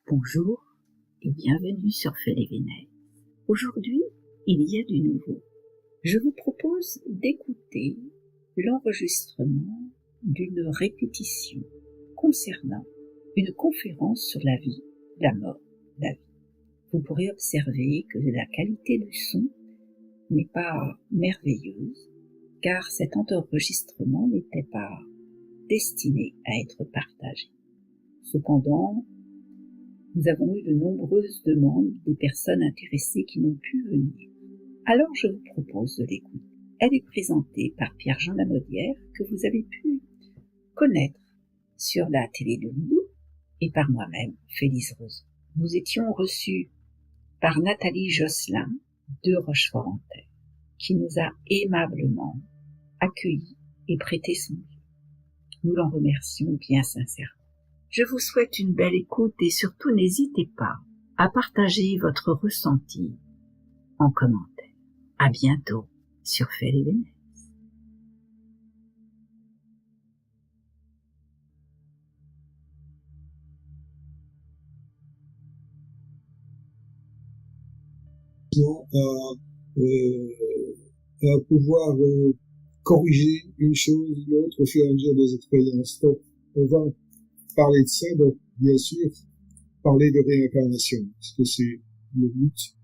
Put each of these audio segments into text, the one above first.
Bonjour et bienvenue sur Félévénèse. Aujourd'hui, il y a du nouveau. Je vous propose d'écouter l'enregistrement d'une répétition concernant une conférence sur la vie, la mort, la vie. Vous pourrez observer que la qualité du son n'est pas merveilleuse, car cet enregistrement n'était pas destiné à être partagé. Cependant, nous avons eu de nombreuses demandes des personnes intéressées qui n'ont pu venir. Alors je vous propose de l'écouter. Elle est présentée par Pierre-Jean Lamodière, que vous avez pu connaître sur la télé de Lulu, et par moi-même, Félise Roseau. Nous étions reçus par Nathalie Josselin de Rochefort-en-Terre, qui nous a aimablement accueillis et prêté son Dieu. Nous l'en remercions bien sincèrement. Je vous souhaite une belle écoute et surtout n'hésitez pas à partager votre ressenti en commentaire. À bientôt sur Félévénèse. À pouvoir corriger une chose ou l'autre au fur et à mesure des expériences. Donc, on va parler de ça, donc bien sûr, parler de réincarnation, parce que c'est le but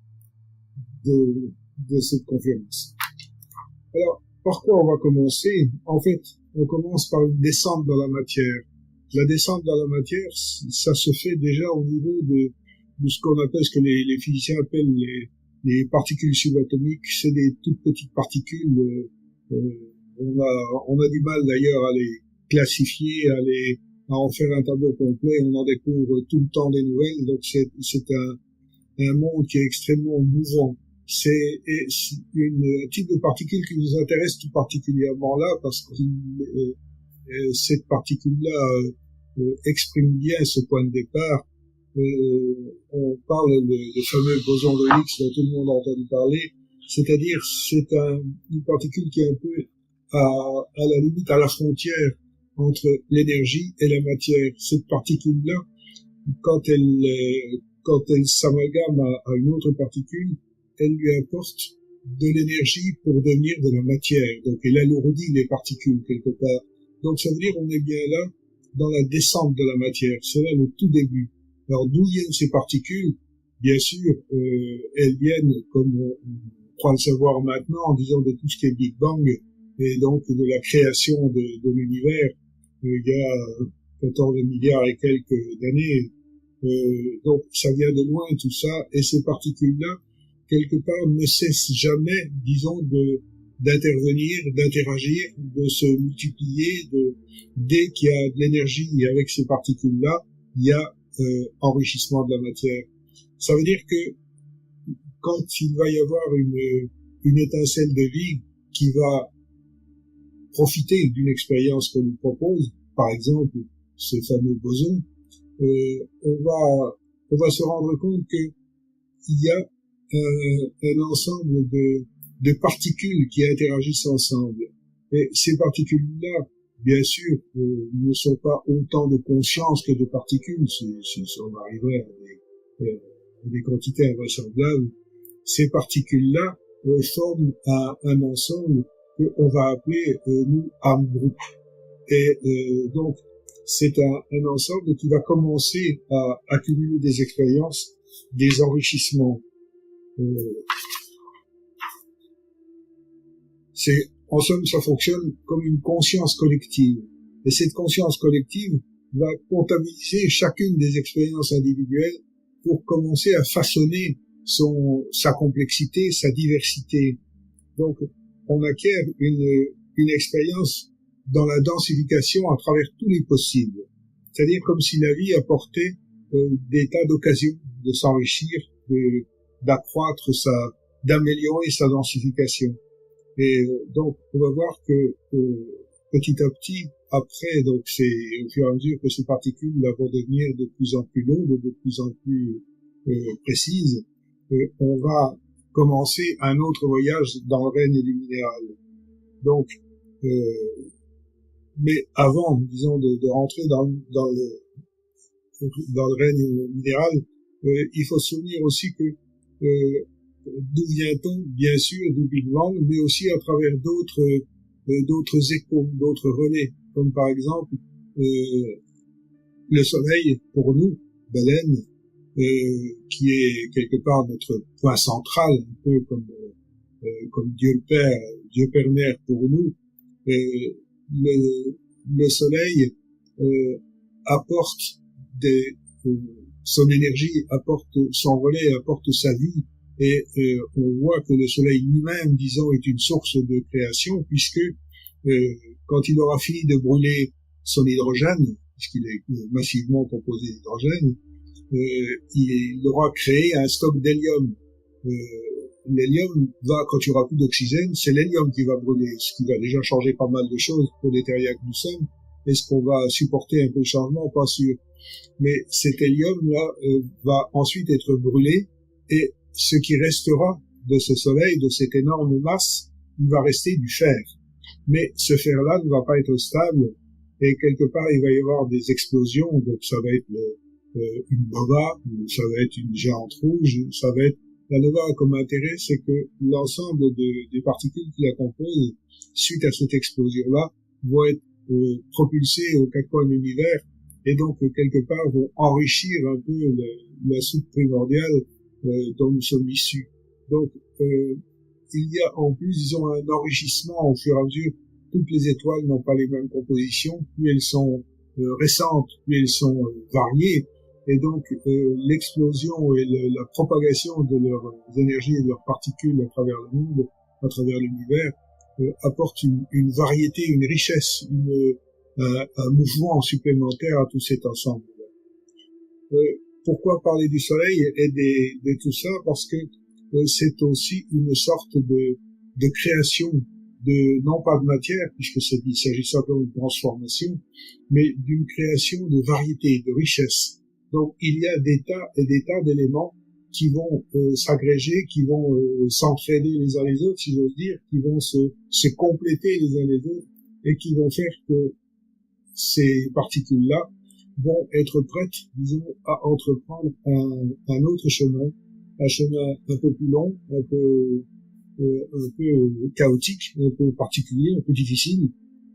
de cette conférence. Alors, par quoi on va commencer? En fait, on commence par une descente dans la matière. La descente dans la matière, ça se fait déjà au niveau de ce qu'on appelle, ce que les physiciens appellent les particules subatomiques. C'est des toutes petites particules. On a du mal d'ailleurs à les classifier, à en faire un tableau complet. On en découvre tout le temps des nouvelles. Donc c'est un monde qui est extrêmement mouvant. C'est un type de particule qui nous intéresse tout particulièrement là parce que cette particule-là exprime bien ce point de départ. On parle le fameux boson de Higgs dont tout le monde a entendu parler, c'est-à-dire c'est une particule qui est un peu à la limite, à la frontière entre l'énergie et la matière. Cette particule-là, quand elle s'amalgame à une autre particule, elle lui apporte de l'énergie pour devenir de la matière. Donc elle alourdit les particules quelque part. Donc ça veut dire on est bien là dans la descente de la matière. C'est là le tout début. Alors d'où viennent ces particules? Bien sûr, elles viennent, comme on croit le savoir maintenant, en disant de tout ce qui est Big Bang, et donc de la création de l'univers, il y a 14 milliards et quelques d'années. Donc ça vient de loin tout ça, et ces particules-là, quelque part, ne cessent jamais, disons, d'intervenir, d'interagir, de se multiplier. Dès qu'il y a de l'énergie avec ces particules-là, il y a enrichissement de la matière. Ça veut dire que quand il va y avoir une étincelle de vie qui va profiter d'une expérience qu'on nous propose, par exemple ce fameux boson, on va se rendre compte que il y a un ensemble de particules qui interagissent ensemble. Et ces particules-là, bien sûr, ne sont pas autant de conscience que de particules, si on arriverait à des quantités invraisemblables. Ces particules-là forment un ensemble qu'on va appeler, nous, âme groupe. Et donc, c'est un ensemble qui va commencer à accumuler des expériences, des enrichissements. En somme, ça fonctionne comme une conscience collective. Et cette conscience collective va comptabiliser chacune des expériences individuelles pour commencer à façonner sa complexité, sa diversité. Donc, on acquiert une expérience dans la densification à travers tous les possibles. C'est-à-dire comme si la vie apportait des tas d'occasions de s'enrichir, d'accroître d'améliorer sa densification. Et donc, on va voir que petit à petit, après, donc c'est au fur et à mesure que ces particules là, vont devenir de plus en plus longues, de plus en plus précises, on va commencer un autre voyage dans le règne du minéral. Donc, mais avant, disons, de rentrer dans dans le règne minéral, il faut se souvenir aussi que d'où vient-on, bien sûr, du Big Bang, mais aussi à travers d'autres échos, d'autres relais, comme par exemple le Soleil, pour nous, Baleine, qui est quelque part notre point central, un peu comme Dieu le Père, Dieu Père-Mère pour nous. Le Soleil apporte son énergie, apporte son relais, apporte sa vie, et on voit que le Soleil lui-même, disons, est une source de création, puisque quand il aura fini de brûler son hydrogène, puisqu'il est massivement composé d'hydrogène, il aura créé un stock d'hélium. L'hélium quand il n'y aura plus d'oxygène, c'est l'hélium qui va brûler, ce qui va déjà changer pas mal de choses pour les terriens que nous sommes. Est-ce qu'on va supporter un peu le changement? Pas sûr. Mais cet hélium-là va ensuite être brûlé, et ce qui restera de ce Soleil, de cette énorme masse, il va rester du fer. Mais ce fer-là ne va pas être stable, et quelque part il va y avoir des explosions, donc ça va être une nova, ça va être une géante rouge, ça va être... La nova a comme intérêt, c'est que l'ensemble des particules qui la composent, suite à cette explosion-là, vont être propulsées aux quatre coins de l'univers, et donc quelque part vont enrichir un peu la soupe primordiale dont nous sommes issus. Donc il y a en plus, disons, un enrichissement au fur et à mesure. Toutes les étoiles n'ont pas les mêmes compositions, plus elles sont récentes, plus elles sont variées, et donc l'explosion et la propagation de leurs énergies et de leurs particules à travers le monde, à travers l'univers, apporte une variété, une richesse, un mouvement supplémentaire à tout cet ensemble. Pourquoi parler du Soleil et de tout ça? Parce que c'est aussi une sorte de création non pas de matière, puisque il s'agit simplement de transformation, mais d'une création de variété, de richesse. Donc il y a des tas et des tas d'éléments qui vont s'agréger, qui vont s'entraider les uns les autres, si j'ose dire, qui vont se compléter les uns les autres, et qui vont faire que ces particules-là vont être prêtes, disons, à entreprendre un autre chemin, un chemin un peu plus long, un peu chaotique, un peu particulier, un peu difficile,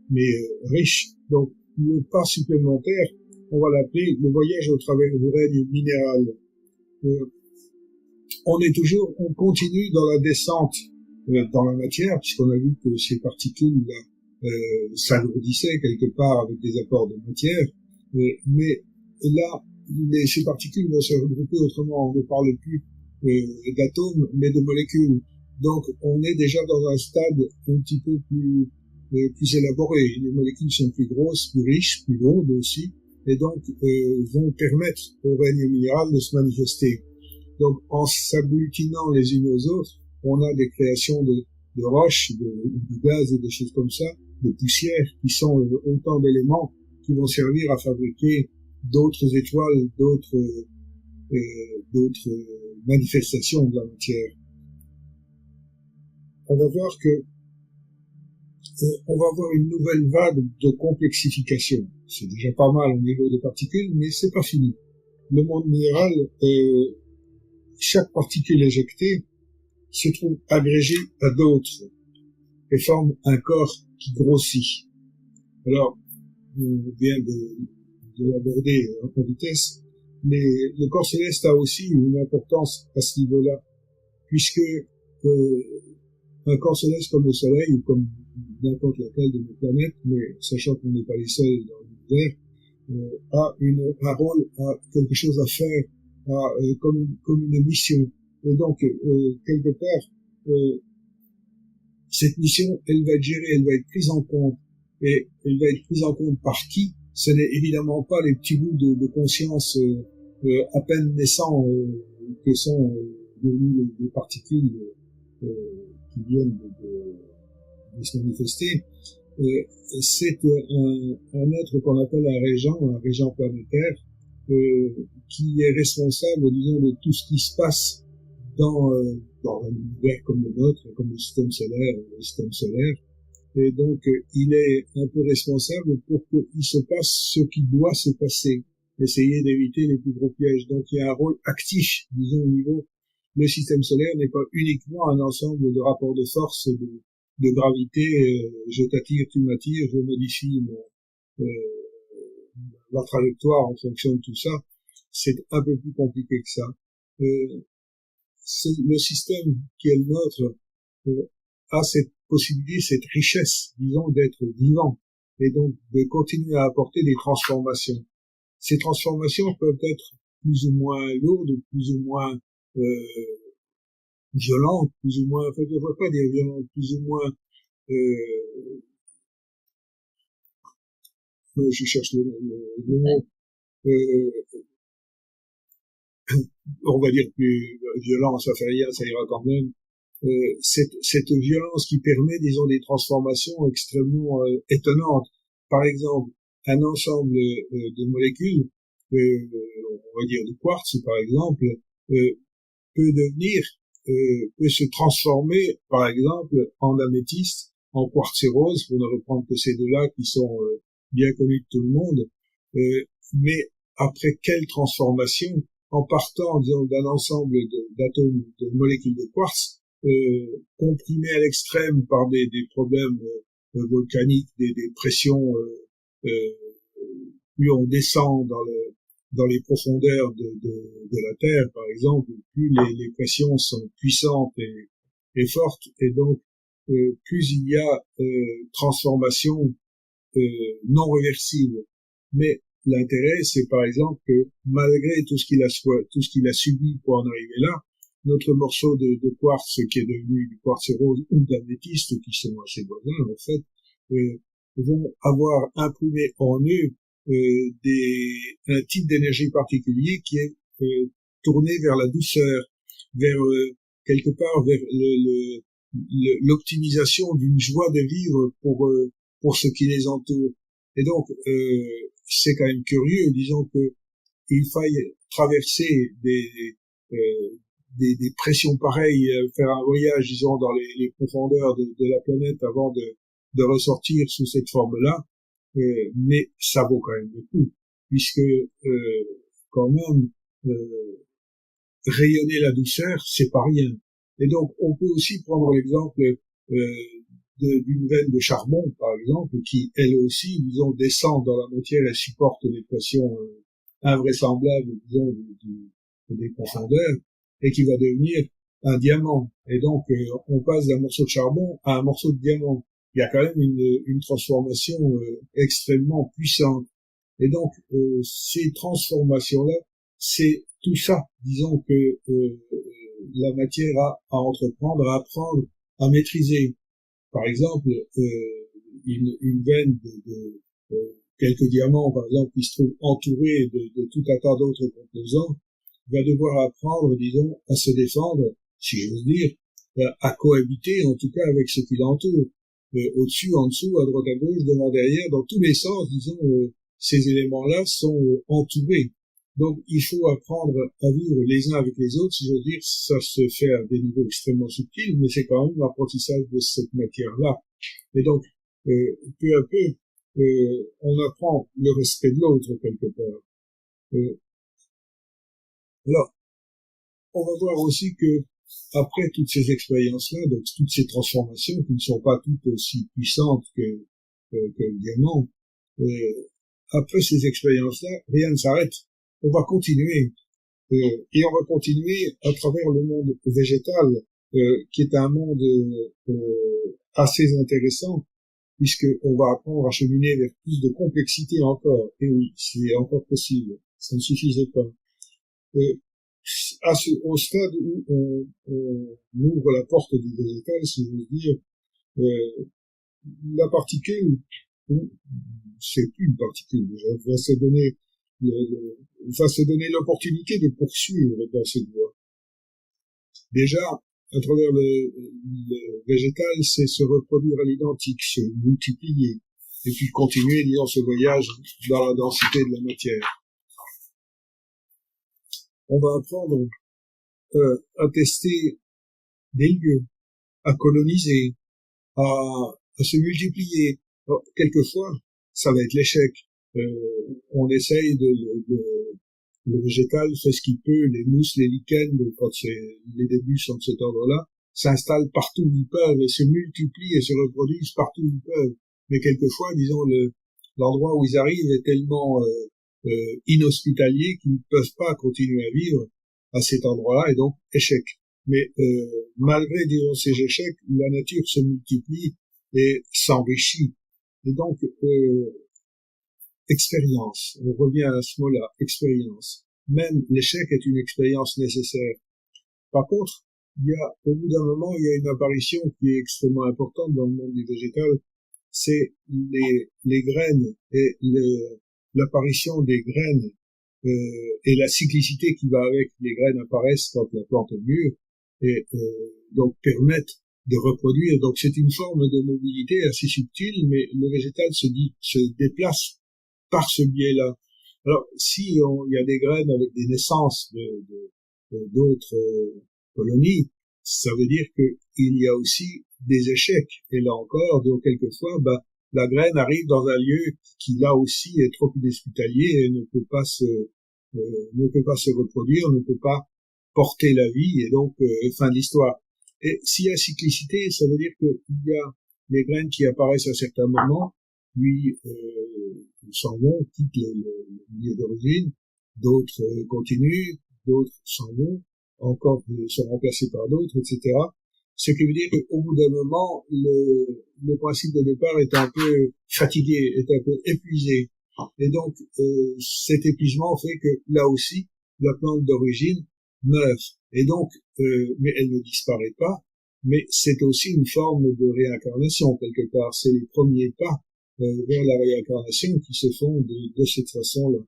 mais riche. Donc, le pas supplémentaire, on va l'appeler le voyage au travers du règne minéral. On continue dans la descente dans la matière, puisqu'on a vu que ces particules s'alourdissaient quelque part avec des apports de matière, mais là, ces particules vont se regrouper autrement. On ne parle plus d'atomes, mais de molécules. Donc, on est déjà dans un stade un petit peu plus élaboré. Les molécules sont plus grosses, plus riches, plus lourdes aussi, et donc vont permettre au règne minéral de se manifester. Donc, en s'agglutinant les unes aux autres, on a des créations de roches, de gaz et des choses comme ça, de poussières, qui sont autant d'éléments qui vont servir à fabriquer d'autres étoiles, d'autres manifestations de la matière. On va voir que on va avoir une nouvelle vague de complexification. C'est déjà pas mal au niveau des particules, mais c'est pas fini. Le monde minéral, chaque particule éjectée se trouve agrégée à d'autres et forme un corps qui grossit. Alors, on vient de l'aborder en vitesse, mais le corps céleste a aussi une importance à ce niveau-là, puisque un corps céleste comme le Soleil, ou comme n'importe laquelle de nos planètes, mais sachant qu'on n'est pas les seuls dans l'univers, a un rôle, a quelque chose à faire, comme une mission. Et donc, quelque part, cette mission, elle va être gérée, elle va être prise en compte. Et elle va être prise en compte par qui? Ce n'est évidemment pas les petits bouts de conscience à peine naissants que sont devenus les particules qui viennent de se manifester. C'est un être qu'on appelle un régent planétaire, qui est responsable, disons, de tout ce qui se passe dans un univers comme le nôtre, comme le système solaire. Et donc, il est un peu responsable pour qu'il se passe ce qui doit se passer. essayer d'éviter les plus gros pièges. Donc il y a un rôle actif, disons, au niveau. Le système solaire n'est pas uniquement un ensemble de rapports de force, de gravité, je t'attire, tu m'attires, je modifie la trajectoire en fonction de tout ça. C'est un peu plus compliqué que ça. Le système qui est le nôtre a cette possibilité, cette richesse, disons, d'être vivant et donc de continuer à apporter des transformations. Ces transformations peuvent être plus ou moins lourdes, plus ou moins violentes, plus ou moins, enfin, je ne devrais pas dire violentes, plus ou moins, je cherche le mot, on va dire plus violent, ça fait rien, ça ira quand même. Cette violence qui permet, disons, des transformations extrêmement étonnantes. Par exemple, un ensemble de molécules, on va dire du quartz, par exemple, peut se transformer, par exemple, en améthyste, en quartzérose, pour ne reprendre que ces deux-là qui sont bien connus de tout le monde. Mais après quelle transformation, en partant, disons, d'un ensemble d'atomes, de molécules de quartz, comprimés à l'extrême par des problèmes volcaniques, des pressions, plus on descend dans les profondeurs de la Terre, par exemple, plus les pressions sont puissantes et fortes, et donc plus il y a transformation non réversible. Mais l'intérêt, c'est par exemple que malgré tout ce qu'il a subi pour en arriver là, notre morceau de quartz qui est devenu du quartz rose ou d'améthyste, qui sont assez voisins en fait, vont avoir imprimé en eux un type d'énergie particulier qui est tourné vers la douceur, vers quelque part vers l'optimisation d'une joie de vivre pour ce qui les entoure. Et donc c'est quand même curieux, disons que il faille traverser des pressions pareilles, faire un voyage, disons, dans les profondeurs de la planète avant de ressortir sous cette forme-là. Mais ça vaut quand même le coup, puisque quand même rayonner la douceur, c'est pas rien. Et donc on peut aussi prendre l'exemple d'une veine de charbon, par exemple, qui elle aussi, disons, descend dans la matière et supporte des pressions invraisemblables, disons, des profondeurs, et qui va devenir un diamant. Et donc on passe d'un morceau de charbon à un morceau de diamant. Il y a quand même une transformation extrêmement puissante. Et donc, ces transformations-là, c'est tout ça, disons, que la matière a à entreprendre, à apprendre, à maîtriser. Par exemple, une veine de quelques diamants, par exemple, qui se trouvent entourés de tout un tas d'autres composants, va devoir apprendre, disons, à se défendre, si j'ose dire, à cohabiter, en tout cas, avec ce qui l'entoure. Au-dessus, en dessous, à droite, à gauche, devant, derrière, dans tous les sens, disons, ces éléments-là sont entourés. Donc, il faut apprendre à vivre les uns avec les autres, si je veux dire, ça se fait à des niveaux extrêmement subtils, mais c'est quand même l'apprentissage de cette matière-là. Et donc, peu à peu, on apprend le respect de l'autre, quelque part. Alors, on va voir aussi que après toutes ces expériences-là, donc toutes ces transformations qui ne sont pas toutes aussi puissantes que le diamant, après ces expériences-là, rien ne s'arrête. On va continuer. Et on va continuer à travers le monde végétal, qui est un monde assez intéressant, puisqu'on va apprendre à cheminer vers plus de complexité encore. Et oui, c'est encore possible. Ça ne suffisait pas. Au stade où on ouvre la porte du végétal, si je veux dire, la particule, c'est plus une particule déjà, va se donner l'opportunité de poursuivre dans cette voie. Déjà, à travers le végétal, c'est se reproduire à l'identique, se multiplier, et puis continuer, disons, ce voyage dans la densité de la matière. On va apprendre à tester des lieux, à coloniser, à se multiplier. Alors, quelquefois, ça va être l'échec. on essaye le végétal fait ce qu'il peut, les mousses, les lichens, quand les débuts sont de cet ordre-là, s'installent partout où ils peuvent et se multiplient et se reproduisent partout où ils peuvent. Mais quelquefois, disons, l'endroit où ils arrivent est tellement inhospitalier qu'ils ne peuvent pas continuer à vivre à cet endroit-là, et donc échec. Mais malgré, disons, ces échecs, la nature se multiplie et s'enrichit. Et donc, expérience. On revient à ce mot-là, expérience. Même l'échec est une expérience nécessaire. Par contre, au bout d'un moment, il y a une apparition qui est extrêmement importante dans le monde du végétal, c'est les graines et l'apparition des graines et la cyclicité qui va avec. Les graines apparaissent quand la plante est mûre et donc permettent de reproduire. Donc c'est une forme de mobilité assez subtile, mais le végétal se déplace par ce biais-là. Alors, si il y a des graines avec des naissances d'autres colonies, ça veut dire qu'il y a aussi des échecs. Et là encore, donc quelquefois, la graine arrive dans un lieu qui là aussi est trop inhospitalier et ne peut pas se reproduire, ne peut pas porter la vie, et donc fin de l'histoire. Et s'il y a cyclicité, ça veut dire qu'il y a les graines qui apparaissent à certains moments, puis s'en vont, quittent le milieu d'origine, d'autres continuent, d'autres s'en vont, encore sont remplacés par d'autres, etc. Ce qui veut dire qu'au bout d'un moment, le principe de départ est un peu fatigué, est un peu épuisé. Et donc, cet épuisement fait que, là aussi, la plante d'origine meurt. Et donc, mais elle ne disparaît pas, mais c'est aussi une forme de réincarnation, quelque part. C'est les premiers pas vers la réincarnation qui se font de cette façon-là.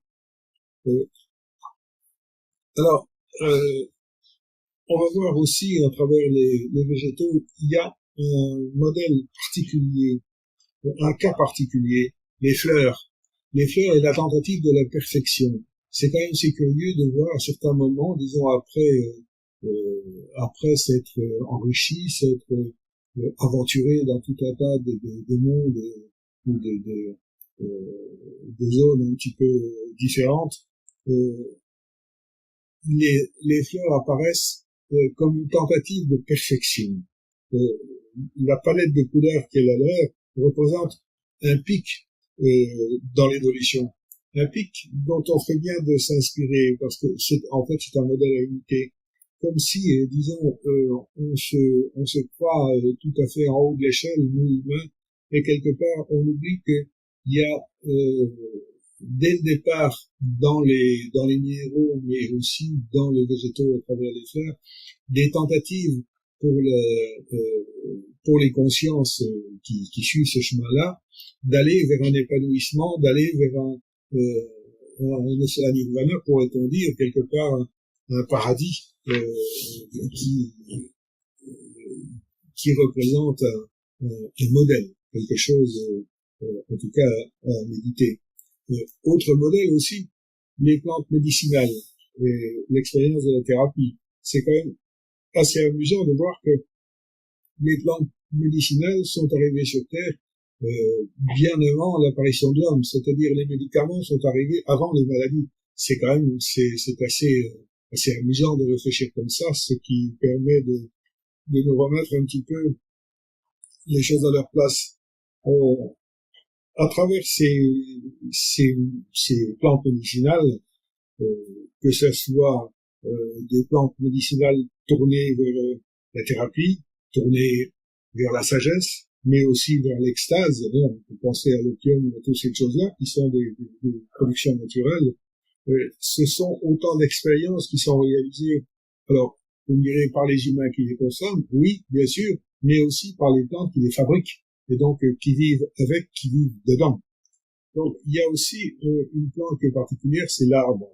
Alors, on va voir aussi, à travers les végétaux, il y a un modèle particulier, un cas particulier, les fleurs. Les fleurs est la tentative de la perfection. C'est quand même assez curieux de voir à certains moments, disons après s'être enrichi, s'être aventuré dans tout un tas de mondes ou de zones un petit peu différentes, les fleurs apparaissent comme une tentative de perfection. La palette de couleurs qu'elle a l'air représente un pic dans l'évolution. Un pic dont on fait bien de s'inspirer parce que en fait c'est un modèle à imiter. Comme si, disons, on se croit tout à fait en haut de l'échelle, nous humains, et quelque part on oublie qu'il y a dès le départ dans les minéraux, mais aussi dans les végétaux à travers les fleurs, des tentatives pour les consciences qui suivent ce chemin-là, d'aller vers un épanouissement, d'aller vers un nirvana, pourrait-on dire, quelque part un paradis qui représente un modèle, quelque chose en tout cas à méditer. Autre modèle aussi, les plantes médicinales et l'expérience de la thérapie. C'est quand même assez amusant de voir que les plantes médicinales sont arrivées sur Terre bien avant l'apparition de l'homme, c'est-à-dire les médicaments sont arrivés avant les maladies. C'est quand même c'est assez amusant de réfléchir comme ça, ce qui permet de nous remettre un petit peu les choses à leur place. À travers ces plantes médicinales, que ce soit des plantes médicinales tournées vers la thérapie, tournées vers la sagesse, mais aussi vers l'extase. On peut penser à l'opium, à toutes ces choses-là, qui sont des productions naturelles. Ce sont autant d'expériences qui sont réalisées, alors, vous me direz, par les humains qui les consomment, oui, bien sûr, mais aussi par les plantes qui les fabriquent, et donc qui vivent avec, qui vivent dedans. Donc, il y a aussi une plante qui est particulière, c'est l'arbre.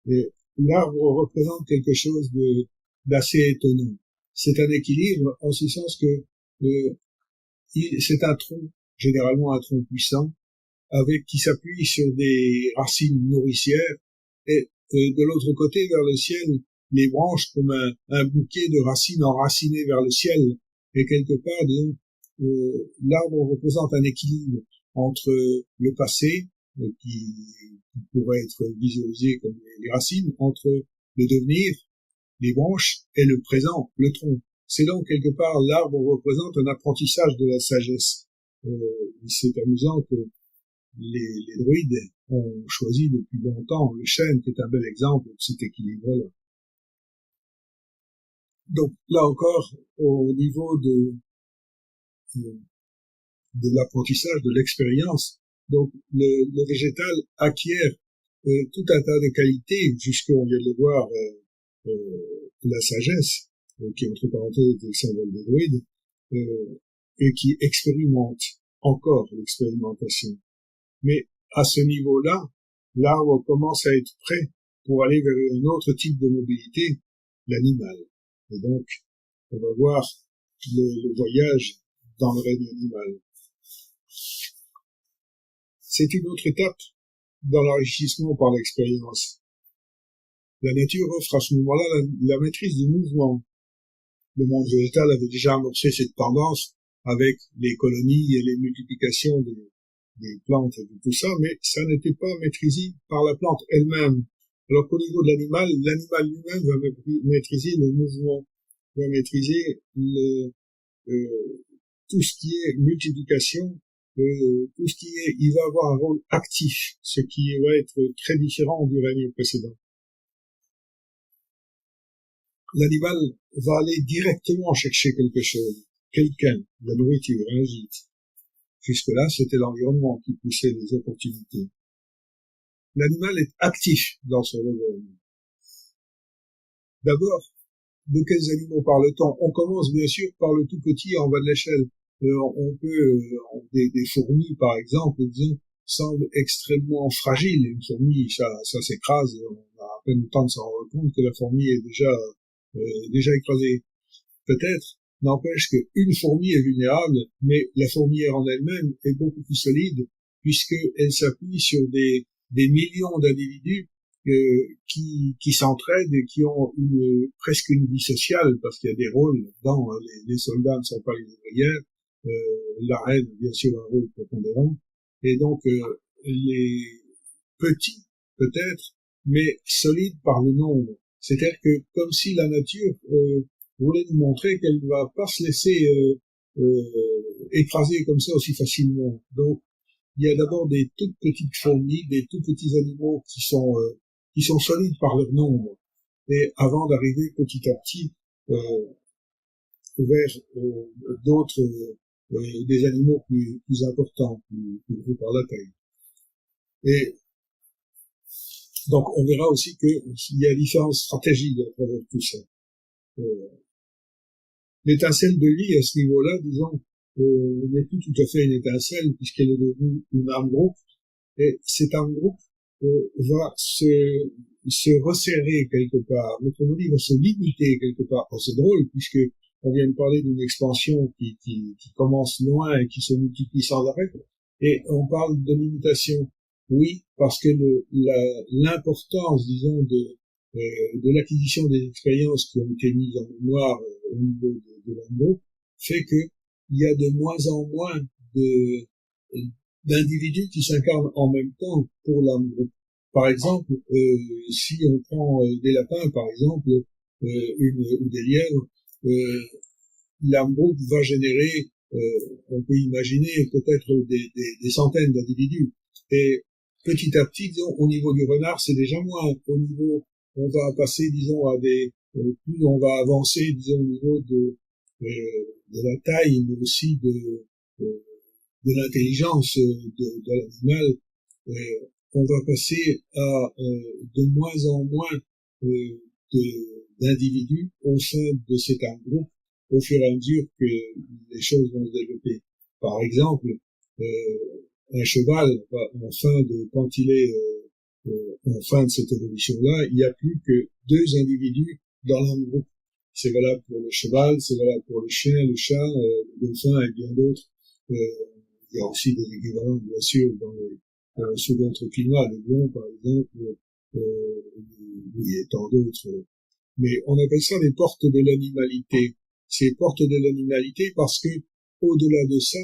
Et l'arbre représente quelque chose d'assez étonnant. C'est un équilibre en ce sens que c'est un tronc, généralement un tronc puissant, qui s'appuie sur des racines nourricières, et de l'autre côté, vers le ciel, les branches comme un bouquet de racines enracinées vers le ciel. Et quelque part, l'arbre représente un équilibre entre le passé, qui pourraient être visualisées comme les racines, entre le devenir, les branches, et le présent, le tronc. C'est donc quelque part l'arbre représente un apprentissage de la sagesse. C'est amusant que les druides ont choisi depuis longtemps le chêne, qui est un bel exemple de cet équilibre-là. Donc là encore, au niveau de l'apprentissage, de l'expérience, donc le végétal acquiert tout un tas de qualités, jusqu'on vient de le voir, la sagesse, qui entre parenthèses est le symbole des druides, et qui expérimente encore l'expérimentation. Mais à ce niveau-là, l'arbre commence à être prêt pour aller vers un autre type de mobilité, l'animal. Et donc, on va voir le voyage dans le règne animal. C'est une autre étape dans l'enrichissement par l'expérience. La nature offre à ce moment-là la maîtrise du mouvement. Le monde végétal avait déjà amorcé cette tendance avec les colonies et les multiplications des plantes et de tout ça, mais ça n'était pas maîtrisé par la plante elle-même. Alors qu'au niveau de l'animal lui-même va maîtriser le mouvement, va maîtriser tout ce qui est multiplication, tout ce qui est, il va avoir un rôle actif, ce qui va être très différent du règne précédent. L'animal va aller directement chercher quelque chose, quelqu'un, la nourriture, un gîte. Jusque-là, c'était l'environnement qui poussait les opportunités. L'animal est actif dans son domaine. D'abord, de quels animaux parle-t-on? On commence bien sûr par le tout petit en bas de l'échelle. On peut, des fourmis par exemple, disons, semblent extrêmement fragiles. Une fourmi, ça s'écrase, on a à peine le temps de s'en rendre compte que la fourmi est déjà écrasée. Peut-être, n'empêche qu'une fourmi est vulnérable, mais la fourmilière en elle-même est beaucoup plus solide, puisqu'elle s'appuie sur des millions d'individus qui s'entraident et qui ont presque une vie sociale, parce qu'il y a des rôles là-dedans. Les soldats ne sont pas les ouvrières, la reine, bien sûr, a un rôle prépondérant, et donc les petits, peut-être, mais solides par le nombre. C'est-à-dire que comme si la nature voulait nous montrer qu'elle ne va pas se laisser écraser comme ça aussi facilement. Donc, il y a d'abord des toutes petites fourmis, des tout petits animaux qui sont solides par leur nombre, et avant d'arriver petit à petit vers d'autres, des animaux plus importants, plus gros par la taille. Et donc, on verra aussi qu'il y a différentes stratégies à travers tout ça. L'étincelle de vie à ce niveau-là, disons, n'est plus tout à fait une étincelle, puisqu'elle est devenue une âme groupe, et cette âme groupe va se resserrer quelque part, autrement dit, va se limiter quelque part. Alors, c'est drôle, puisque on vient de parler d'une expansion qui commence loin et qui se multiplie sans arrêt, et on parle de limitation. Oui, parce que l'importance, disons, de l'acquisition des expériences qui ont été mises en mémoire au niveau de l'âme groupe, fait que il y a de moins en moins d'individus qui s'incarnent en même temps pour l'âme groupe. Par exemple, si on prend des lapins, par exemple, ou des lièvres, l'âme groupe va générer, on peut imaginer peut-être des centaines d'individus. Et petit à petit, disons, au niveau du renard, c'est déjà moins. Au niveau, on va passer, disons, à plus on va avancer, disons, au niveau de la taille, mais aussi de l'intelligence de l'animal, on va passer à de moins en moins d'individus au sein de cet groupe au fur et à mesure que les choses vont se développer. Par exemple, un cheval, quand il est en fin de cette évolution-là, il n'y a plus que 2 individus dans l'un groupe. C'est valable pour le cheval, c'est valable pour le chien, le chat, le dauphin et bien d'autres. Il y a aussi des équivalents, bien sûr, sous d'autres climats, le lion, par exemple, et tant d'autres. Mais on appelle ça les portes de l'animalité. Ces portes de l'animalité parce que au-delà de ça,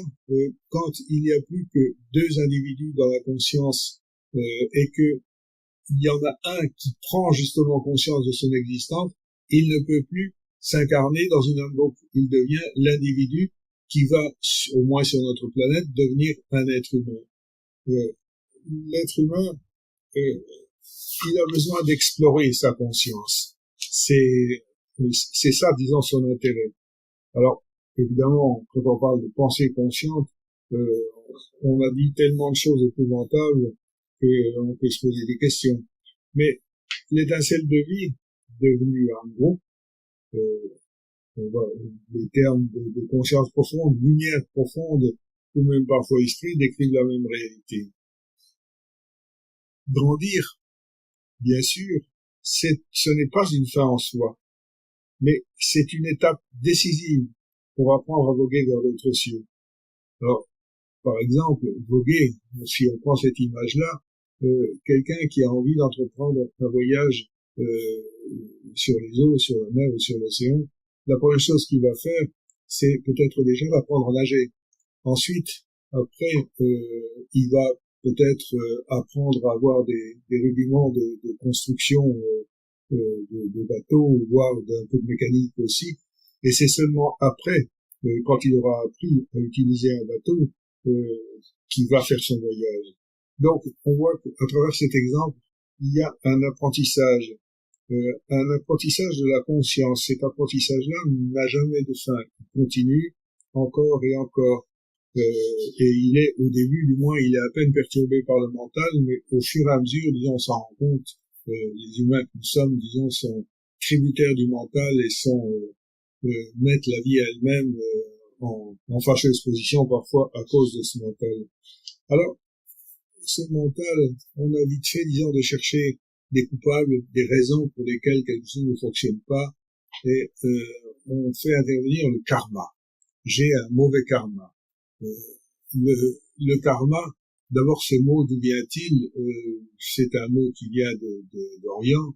quand il n'y a plus que deux individus dans la conscience et que il y en a un qui prend justement conscience de son existence, il ne peut plus s'incarner dans une autre groupe. Il devient l'individu qui va, au moins sur notre planète, devenir un être humain. L'être humain, il a besoin d'explorer sa conscience. C'est ça, disons, son intérêt. Alors, évidemment, quand on parle de pensée consciente, on a dit tellement de choses épouvantables qu'on peut se poser des questions. Mais l'étincelle de vie, devenue un groupe, les termes de conscience profonde, lumière profonde, ou même parfois esprit, décrivent la même réalité. Grandir, bien sûr, ce n'est pas une fin en soi, mais c'est une étape décisive pour apprendre à voguer vers d'autres cieux. Alors, par exemple, voguer, si on prend cette image-là, quelqu'un qui a envie d'entreprendre un voyage sur les eaux, sur la mer ou sur l'océan, la première chose qu'il va faire, c'est peut-être déjà d'apprendre à nager. Ensuite, après, il va peut-être apprendre à avoir des rudiments de construction de bateaux, voire d'un peu de mécanique aussi. Et c'est seulement après, quand il aura appris à utiliser un bateau, qu'il va faire son voyage. Donc, on voit qu'à travers cet exemple, il y a un apprentissage de la conscience. Cet apprentissage-là n'a jamais de fin. Il continue encore et encore. Et il est, au début, du moins, il est à peine perturbé par le mental, mais au fur et à mesure, disons, on s'en rend compte. Les humains que nous sommes, disons, sont tributaires du mental et mettent la vie à elle-même en fâcheuse position parfois à cause de ce mental. Alors, ce mental, on a vite fait, disons, de chercher des coupables, des raisons pour lesquelles quelque chose ne fonctionne pas, et on fait intervenir le karma. J'ai un mauvais karma. Le karma, d'abord ce mot, d'où vient-il? C'est un mot qui vient d'Orient,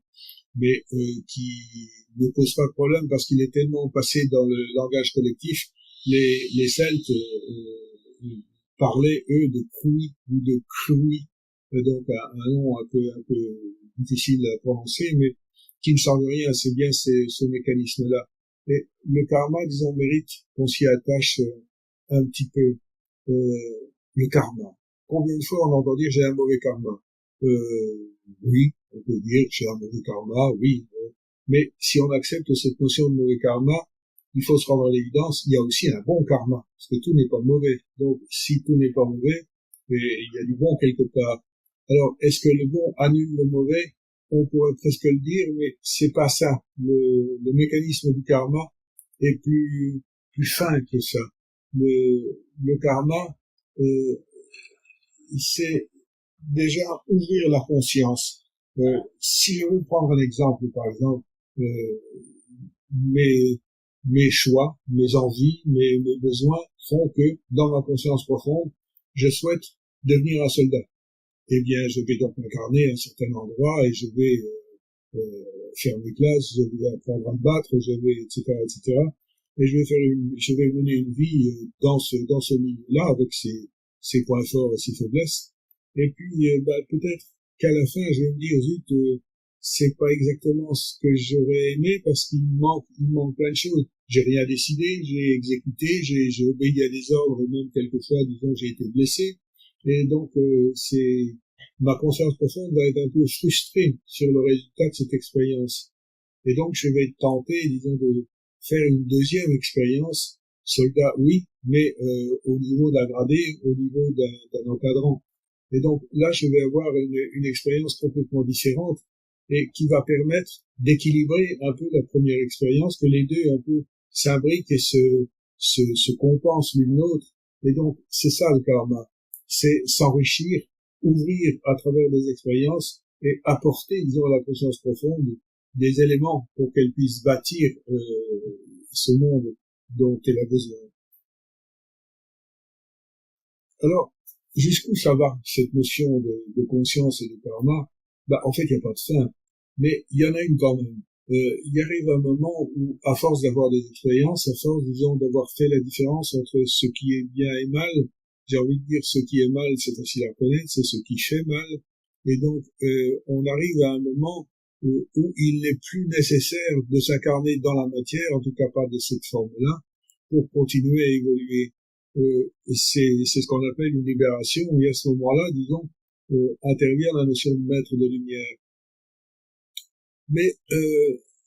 mais qui ne pose pas de problème parce qu'il est tellement passé dans le langage collectif. Les Celtes parlaient, eux, de Krui ou de Krui, donc un nom un peu difficile à prononcer, mais qui ne change rien, c'est bien ce mécanisme-là. Et le karma, disons, mérite qu'on s'y attache un petit peu. Le karma. Combien de fois on entend dire j'ai un mauvais karma? Oui, on peut dire j'ai un mauvais karma, oui. Mais si on accepte cette notion de mauvais karma, il faut se rendre à l'évidence, il y a aussi un bon karma, parce que tout n'est pas mauvais. Donc, si tout n'est pas mauvais, il y a du bon quelque part. Alors, est-ce que le bon annule le mauvais? On pourrait presque le dire, mais c'est pas ça. Le mécanisme du karma est plus fin que ça. Le karma, c'est déjà ouvrir la conscience. Si je veux prendre un exemple, par exemple, mes choix, mes envies, mes besoins font que, dans ma conscience profonde, je souhaite devenir un soldat. Eh bien, je vais donc m'incarner à un certain endroit et je vais faire mes classes, je vais apprendre à me battre, je vais, etc., etc. Et je vais mener une vie dans ce milieu-là avec ses points forts et ses faiblesses. Et puis, peut-être qu'à la fin, je vais me dire, zut, c'est pas exactement ce que j'aurais aimé parce qu'il manque plein de choses. J'ai rien décidé, j'ai exécuté, j'ai obéi à des ordres, et même quelquefois, disons, j'ai été blessé. Et donc, ma conscience profonde va être un peu frustrée sur le résultat de cette expérience. Et donc, je vais être tenté, disons, de faire une deuxième expérience, soldat, oui, mais au niveau d'un gradé, au niveau d'un encadrant. Et donc, là, je vais avoir une expérience complètement différente et qui va permettre d'équilibrer un peu la première expérience, que les deux un peu s'imbriquent et se compensent l'une l'autre. Et donc, c'est ça le karma. C'est s'enrichir, ouvrir à travers des expériences et apporter, disons, à la conscience profonde des éléments pour qu'elle puisse bâtir ce monde dont elle a besoin. Alors, jusqu'où ça va, cette notion de conscience et de karma? En fait, il n'y a pas de fin, mais il y en a une quand même. il arrive un moment où, à force d'avoir des expériences, à force, disons, d'avoir fait la différence entre ce qui est bien et mal, j'ai envie de dire ce qui est mal, c'est facile à connaître, c'est ce qui fait mal. Et donc, on arrive à un moment où il n'est plus nécessaire de s'incarner dans la matière, en tout cas pas de cette forme-là, pour continuer à évoluer. C'est ce qu'on appelle une libération, et à ce moment-là, disons, intervient la notion de maître de lumière. Mais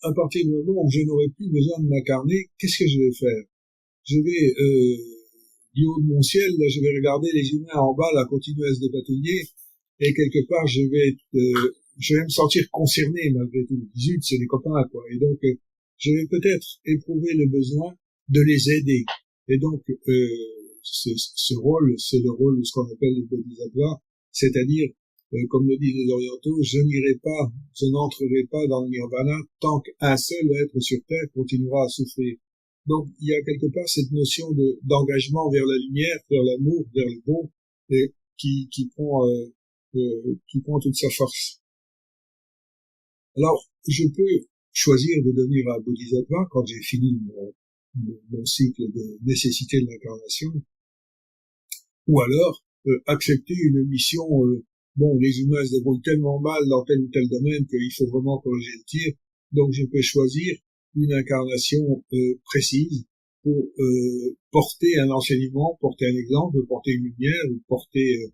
à partir du moment où je n'aurai plus besoin de m'incarner, qu'est-ce que je vais faire? Je vais, du haut de mon ciel, là, je vais regarder les humains en bas, là, continuer à se dépatouiller, et quelque part, je vais me sentir concerné malgré tout. Zut, c'est des copains, quoi. Et donc, je vais peut-être éprouver le besoin de les aider. Et donc, ce rôle, c'est le rôle de ce qu'on appelle les bodhisattvas, c'est-à-dire, comme le disent les orientaux, je n'entrerai pas dans le nirvana tant qu'un seul être sur terre continuera à souffrir. Donc, il y a quelque part cette notion d'engagement vers la lumière, vers l'amour, vers le bon, et qui prend toute sa force. Alors, je peux choisir de devenir un bodhisattva quand j'ai fini mon cycle de nécessité de l'incarnation, ou alors accepter une mission. Bon, les humains se débrouillent tellement mal dans tel ou tel domaine qu'il faut vraiment corriger le tir. Donc, je peux choisir une incarnation précise pour porter un enseignement, porter un exemple, porter une lumière, ou porter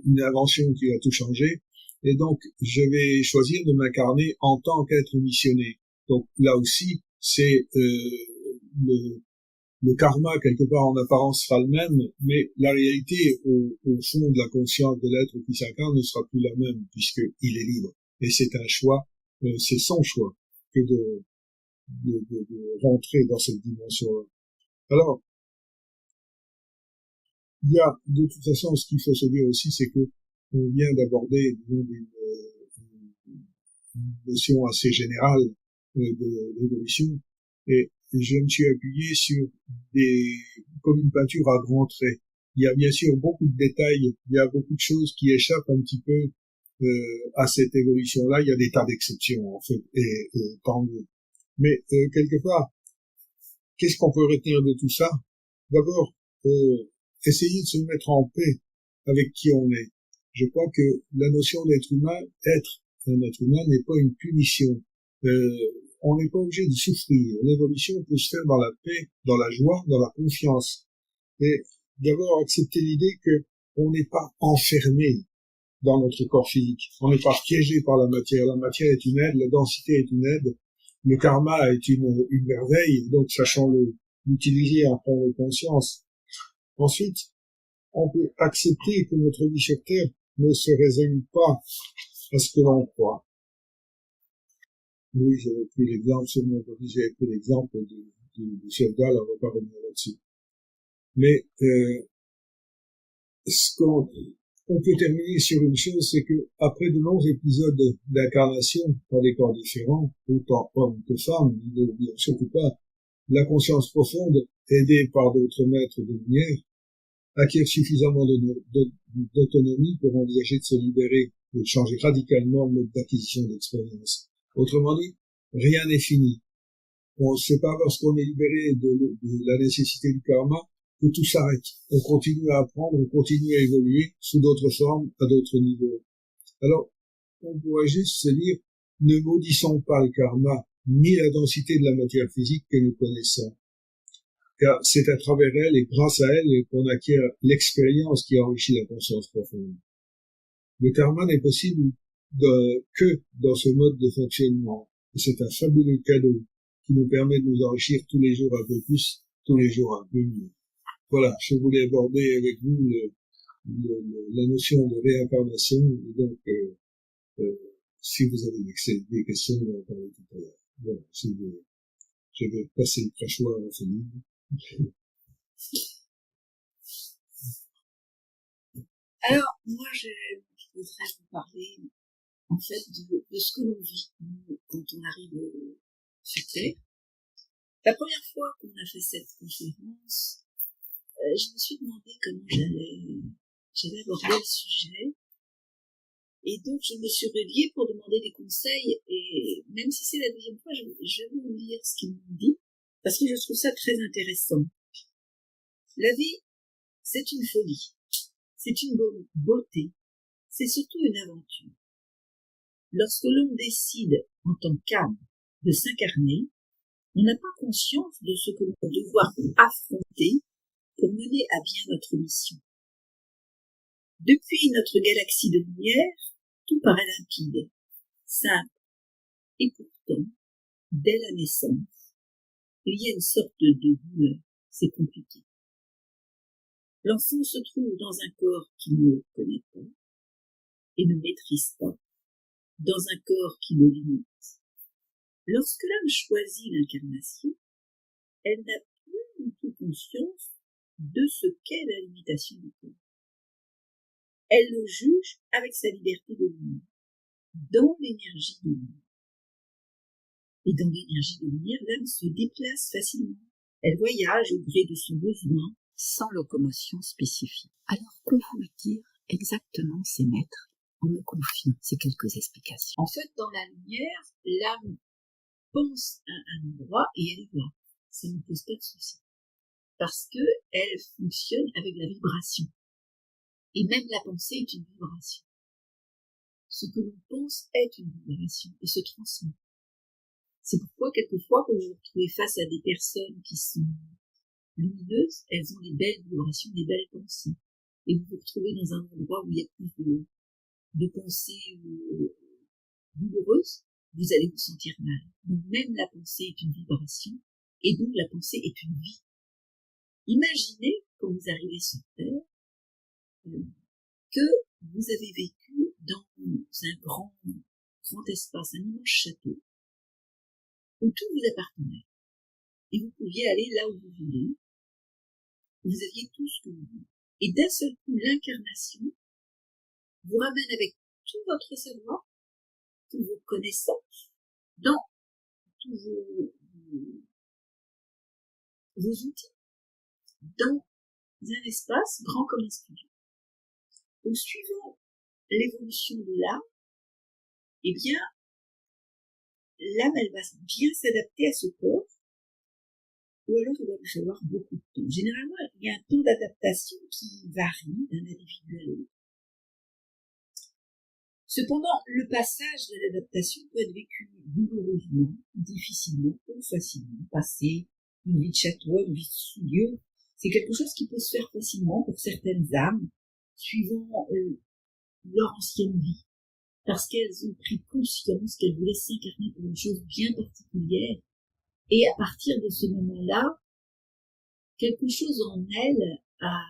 une invention qui va tout changer. Et donc, je vais choisir de m'incarner en tant qu'être missionné. Donc, là aussi, c'est le karma, quelque part, en apparence, sera le même, mais la réalité, au fond de la conscience de l'être qui s'incarne, ne sera plus la même, puisqu'il est libre. Et c'est un choix, c'est son choix, que de rentrer dans cette dimension-là. Alors, il y a, de toute façon, ce qu'il faut se dire aussi, c'est que on vient d'aborder une notion assez générale de l'évolution, et je me suis appuyé sur comme une peinture à grands traits. Il y a bien sûr beaucoup de détails, il y a beaucoup de choses qui échappent un petit peu à cette évolution-là. Il y a des tas d'exceptions, en fait, et tant mieux. Mais quelque part, qu'est-ce qu'on peut retenir de tout ça? D'abord, essayer de se mettre en paix avec qui on est. Je crois que la notion d'être humain, être un être humain n'est pas une punition. On n'est pas obligé de souffrir. L'évolution peut se faire dans la paix, dans la joie, dans la confiance. Et d'abord accepter l'idée que on n'est pas enfermé dans notre corps physique. On n'est pas piégé par la matière. La matière est une aide, la densité est une aide, le karma est une merveille, donc sachant l'utiliser en prendre conscience. Ensuite, on peut accepter que notre vie sur Terre ne se résume pas à ce que l'on croit. Oui, j'avais pris l'exemple, du soldat, là, on va pas revenir là-dessus. Mais on peut terminer sur une chose, c'est que après de longs épisodes d'incarnation dans des corps différents, autant hommes que femmes, ne n'oublions surtout pas la conscience profonde, aidée par d'autres maîtres de lumière, acquiert suffisamment d'autonomie pour envisager de se libérer et de changer radicalement le mode d'acquisition d'expérience. Autrement dit, rien n'est fini. On ne sait pas parce qu'on est libéré de la nécessité du karma que tout s'arrête. On continue à apprendre, on continue à évoluer sous d'autres formes, à d'autres niveaux. Alors, on pourrait juste se dire, ne maudissons pas le karma, ni la densité de la matière physique que nous connaissons. Car c'est à travers elle et grâce à elle qu'on acquiert l'expérience qui enrichit la conscience profonde. Le karma n'est possible que dans ce mode de fonctionnement. Et c'est un fabuleux cadeau qui nous permet de nous enrichir tous les jours un peu plus, tous les jours un peu mieux. Voilà, je voulais aborder avec vous la notion de réincarnation. Et donc, si vous avez des questions, on va en parler tout à l'heure. Voilà, je vais passer le crachoir à Céline. Alors, moi, je voudrais vous parler, en fait, de ce que l'on vit, quand on arrive sur Terre. La première fois qu'on a fait cette conférence, je me suis demandé comment j'allais aborder le sujet. Et donc, je me suis reliée pour demander des conseils. Et même si c'est la deuxième fois, je vais vous lire ce qu'ils m'ont dit, parce que je trouve ça très intéressant. La vie, c'est une folie. C'est une beauté. C'est surtout une aventure. Lorsque l'on décide, en tant qu'âme, de s'incarner, on n'a pas conscience de ce que l'on va devoir affronter pour mener à bien notre mission. Depuis notre galaxie de lumière, tout paraît limpide, simple, et pourtant, dès la naissance, il y a une sorte de douleur, c'est compliqué. L'enfant se trouve dans un corps qu'il ne connaît pas et ne maîtrise pas, dans un corps qui le limite. Lorsque l'âme choisit l'incarnation, elle n'a plus du tout conscience de ce qu'est la limitation du corps. Elle le juge avec sa liberté de lumière, dans l'énergie de lumière. Et dans l'énergie de lumière, l'âme se déplace facilement. Elle voyage au gré de son besoin, sans locomotion spécifique. Alors, qu'ont-vous dire exactement ces maîtres en me confiant ces quelques explications? En fait, dans la lumière, l'âme pense à un endroit et elle y va. Ça ne pose pas de souci. Parce que elle fonctionne avec la vibration. Et même la pensée est une vibration. Ce que l'on pense est une vibration et se transmet. C'est pourquoi, quelquefois, quand vous vous retrouvez face à des personnes qui sont lumineuses, elles ont des belles vibrations, des belles pensées. Et vous vous retrouvez dans un endroit où il y a plus de pensées douloureuses, vous allez vous sentir mal. Donc même la pensée est une vibration, et donc la pensée est une vie. Imaginez, quand vous arrivez sur Terre, que vous avez vécu dans un grand espace, un immense château, où tout vous appartenait. Et vous pouviez aller là où vous voulez. Vous aviez tout ce que vous voulez. Et d'un seul coup, l'incarnation vous ramène avec tout votre savoir, toutes vos connaissances, dans tous vos outils, dans un espace grand comme un studio. Donc, suivant l'évolution de l'âme, eh bien, l'âme, elle va bien s'adapter à ce corps, ou alors il va lui falloir beaucoup de temps. Généralement, il y a un temps d'adaptation qui varie d'un individu à l'autre. Cependant, le passage de l'adaptation peut être vécu douloureusement, difficilement ou facilement. Passer une vie de château, une vie de studio, c'est quelque chose qui peut se faire facilement pour certaines âmes, suivant leur ancienne vie, parce qu'elles ont pris conscience qu'elles voulaient s'incarner pour une chose bien particulière, et à partir de ce moment-là, quelque chose en elles a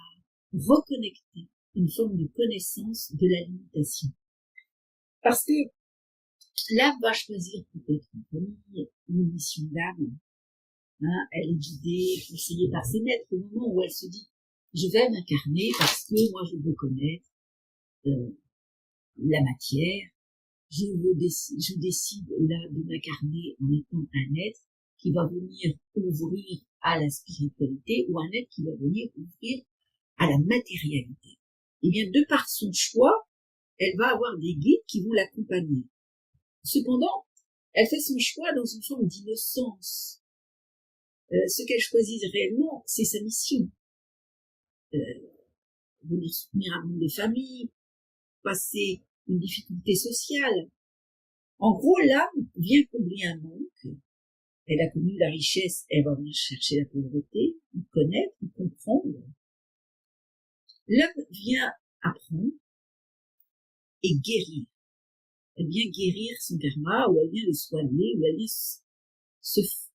reconnecté une forme de connaissance de la limitation. Parce que l'âme va choisir peut-être une famille, une mission d'âme. Elle est guidée, conseillée par ses maîtres au moment où elle se dit « je vais m'incarner parce que moi je veux connaître la matière, je décide là de m'incarner en étant un être qui va venir ouvrir à la spiritualité ou un être qui va venir ouvrir à la matérialité. » Et bien, de par son choix, elle va avoir des guides qui vont l'accompagner. Cependant, elle fait son choix dans une forme d'innocence. Ce qu'elle choisit réellement, c'est sa mission. Venir soutenir un membre de famille, passer une difficulté sociale. En gros, l'âme vient combler un manque. Elle a connu la richesse, elle va venir chercher la pauvreté, connaître, comprendre. L'âme vient apprendre et guérir. Elle vient guérir son karma, ou elle vient le soigner, ou elle vient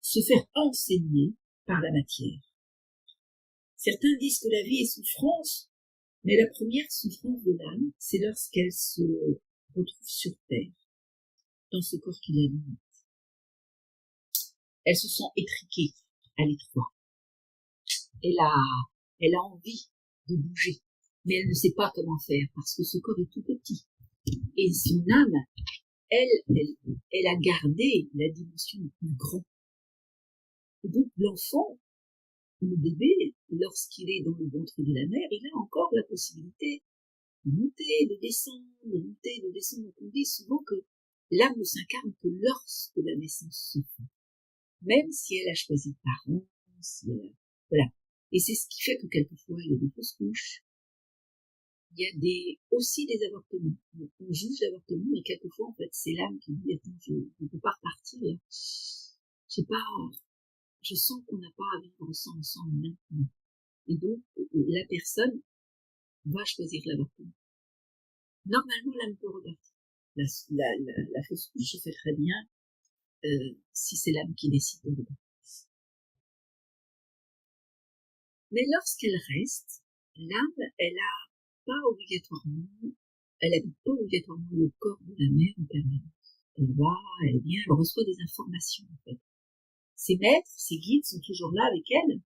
se faire enseigner par la matière. Certains disent que la vie est souffrance, mais la première souffrance de l'âme, c'est lorsqu'elle se retrouve sur terre, dans ce corps qui la limite. Elle se sent étriquée à l'étroit. Elle a envie de bouger, mais elle ne sait pas comment faire, parce que ce corps est tout petit. Et son âme, elle a gardé la dimension du plus grand. Et donc l'enfant, le bébé, lorsqu'il est dans le ventre de la mère, il a encore la possibilité de monter, de descendre, de monter, de descendre. Donc on dit souvent que l'âme ne s'incarne que lorsque la naissance se fait. Même si elle a choisi de parents, si elle a... voilà. Et c'est ce qui fait que quelquefois il y a des fausses couches. Il y a aussi des avortements. On juge l'avortement, mais quelquefois, en fait, c'est l'âme qui dit, attends, je ne peux pas repartir, là. Je sens qu'on n'a pas à vivre ça ensemble maintenant. Et donc, la personne va choisir l'avortement. Normalement, l'âme peut repartir. La fausse couche se fait très bien, si c'est l'âme qui décide de repartir. Mais lorsqu'elle reste, l'âme, elle n'habite pas obligatoirement le corps de la mère en permanence. Elle va, elle vient, elle reçoit des informations, en fait. Ses maîtres, ses guides sont toujours là avec elle,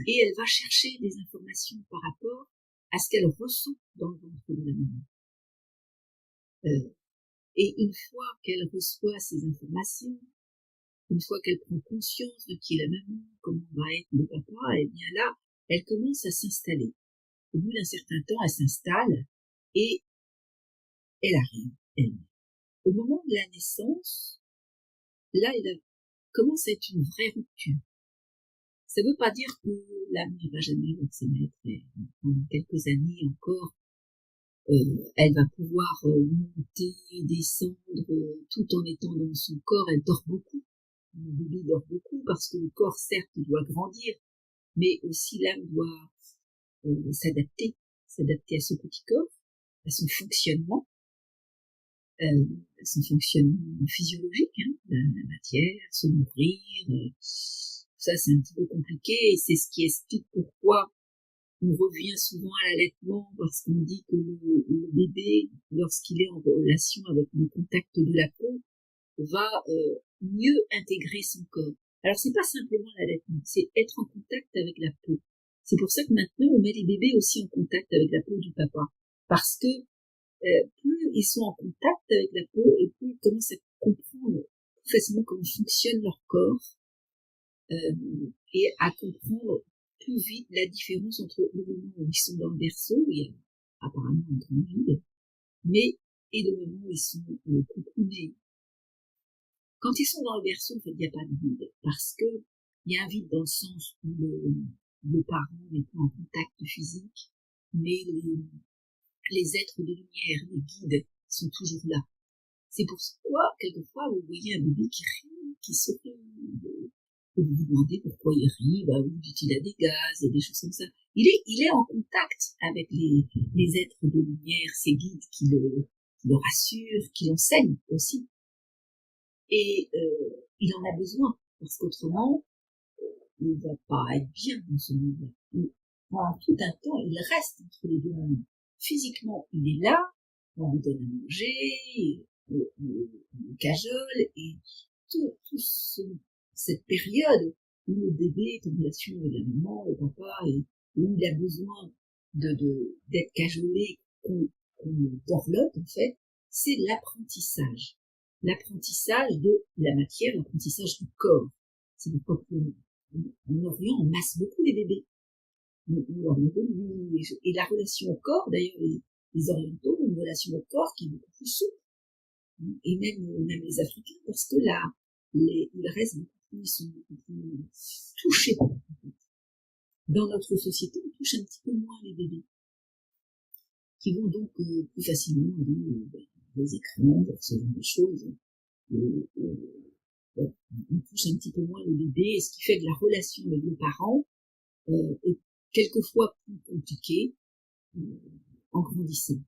et elle va chercher des informations par rapport à ce qu'elle ressent dans le ventre de la maman. Et une fois qu'elle reçoit ces informations, une fois qu'elle prend conscience de qui est la maman, comment va être le papa, et bien là, elle commence à s'installer. Au bout d'un certain temps, elle s'installe et elle arrive, elle. Au moment de la naissance, là, il commence à être une vraie rupture. Ça ne veut pas dire que l'âme ne va jamais voir ses maîtres, et pendant quelques années encore, elle va pouvoir monter, descendre, tout en étant dans son corps. Elle dort beaucoup. Le bébé dort beaucoup parce que le corps, certes, doit grandir, mais aussi l'âme doit s'adapter à ce petit corps, à son fonctionnement physiologique, hein, la matière, se nourrir. Ça, c'est un petit peu compliqué, et c'est ce qui explique pourquoi on revient souvent à l'allaitement, parce qu'on dit que le bébé, lorsqu'il est en relation avec le contact de la peau, va mieux intégrer son corps. Alors, c'est pas simplement l'allaitement, c'est être en contact avec la peau. C'est pour ça que maintenant, on met les bébés aussi en contact avec la peau du papa. Parce que plus ils sont en contact avec la peau, et plus ils commencent à comprendre plus facilement comment fonctionne leur corps, et à comprendre plus vite la différence entre le moment où ils sont dans le berceau, où il y a apparemment un grand vide, et le moment où ils sont coucounés. Quand ils sont dans le berceau, en fait, il n'y a pas de vide, parce que il y a un vide dans le sens où le parent n'est pas en contact physique, mais les êtres de lumière, les guides, sont toujours là. C'est pourquoi, quelquefois, vous voyez un bébé qui rit, qui sourit, et vous vous demandez pourquoi il rit, vous dites il a des gaz, et des choses comme ça. Il est en contact avec les êtres de lumière, ces guides qui le rassurent, qui l'enseignent aussi. Et il en a besoin, parce qu'autrement, il ne va pas être bien dans ce monde-là. Pendant tout un temps, il reste entre les deux mondes. Physiquement, il est là, on lui donne à manger, on le cajole, et cette période où le bébé est en relation avec la maman, le papa, et où il a besoin d'être cajolé, qu'on dorlote, en fait, c'est l'apprentissage. L'apprentissage de la matière, l'apprentissage du corps. C'est pourquoi en Orient, on masse beaucoup les bébés. Et la relation au corps, d'ailleurs, les Orientaux ont une relation au corps qui est beaucoup plus souple. Et même les Africains, parce que là, ils restent beaucoup plus, ils sont beaucoup plus touchés. Dans notre société, on touche un petit peu moins les bébés, qui vont donc plus facilement aller les écrans, ce genre de choses. On touche un petit peu moins le bébé, ce qui fait que la relation avec le parent est quelquefois plus compliquée en grandissant.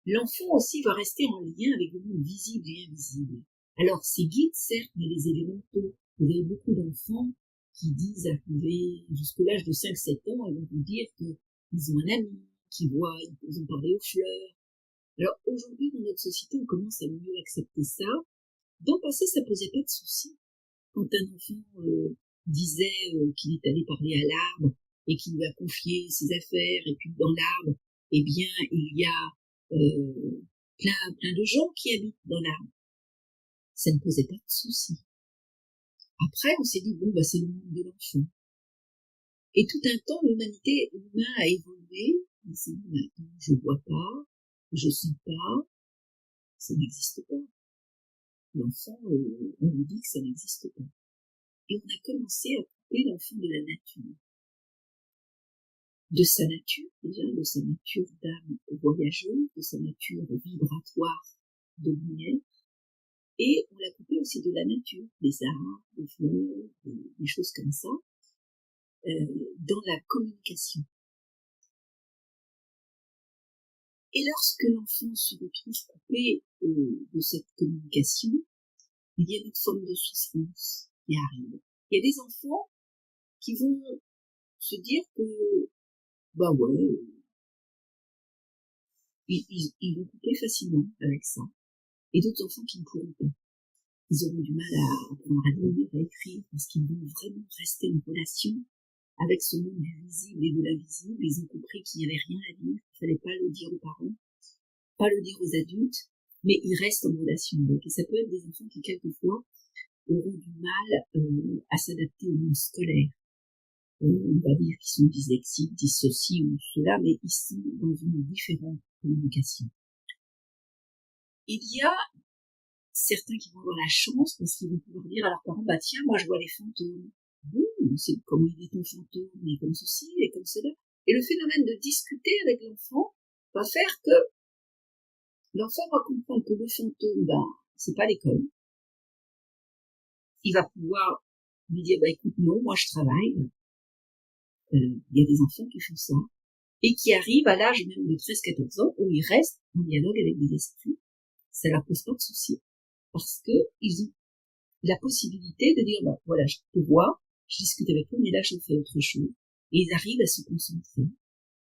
L'enfant aussi va rester en lien avec le monde visible et invisible. Alors, ces guides, certes, mais les élémentaux. Vous avez beaucoup d'enfants qui disent, arriver jusqu'à l'âge de 5-7 ans, ils vont vous dire qu'ils ont un ami, ils ont parlé aux fleurs. Alors, aujourd'hui, dans notre société, on commence à mieux accepter ça. Dans le passé, ça posait pas de soucis. Quand un enfant disait qu'il est allé parler à l'arbre et qu'il lui a confié ses affaires, et puis dans l'arbre, eh bien, il y a plein de gens qui habitent dans l'arbre. Ça ne posait pas de soucis. Après, on s'est dit, c'est le monde de l'enfant. Et tout un temps, l'humain a évolué Il se dit, mais attends, je vois pas, je sens pas, ça n'existe pas. L'enfant, on lui dit que ça n'existe pas. Et on a commencé à couper l'enfant de la nature. De sa nature, déjà, de sa nature d'âme voyageuse, de sa nature vibratoire de lumière, et on l'a coupé aussi de la nature, des arbres, des fleurs, des choses comme ça, dans la communication. Et lorsque l'enfant se retrouve coupé de cette communication, il y a une forme de souffrance qui arrive. Il y a des enfants qui vont se dire que, bah ouais, ils vont couper facilement avec ça. Et d'autres enfants qui ne pourront pas. Ils auront du mal à apprendre à lire, à écrire, parce qu'ils vont vraiment rester en relation avec ce monde du visible et de l'invisible. Ils ont compris qu'il n'y avait rien à dire, qu'il fallait pas le dire aux parents, pas le dire aux adultes, mais ils restent en relation avec. Et ça peut être des enfants qui, quelquefois, auront du mal à s'adapter au monde scolaire. On va dire qu'ils sont dyslexiques, disent ceci ou cela, mais ils sont dans une différente communication. Il y a certains qui vont avoir la chance parce qu'ils vont pouvoir dire à leurs parents, bah tiens, moi je vois les fantômes. Bon, c'est comment il est ton fantôme, il est comme ceci, il est comme cela. Et le phénomène de discuter avec l'enfant va faire que l'enfant va comprendre que le fantôme, ben, c'est pas l'école. Il va pouvoir lui dire, bah écoute, non, moi je travaille. Il y a des enfants qui font ça. Et qui arrivent à l'âge même de 13-14 ans où ils restent en dialogue avec des esprits. Ça leur pose pas de soucis. Parce que ils ont la possibilité de dire, bah voilà, je te vois, je discute avec toi, mais là je fais autre chose. Et ils arrivent à se concentrer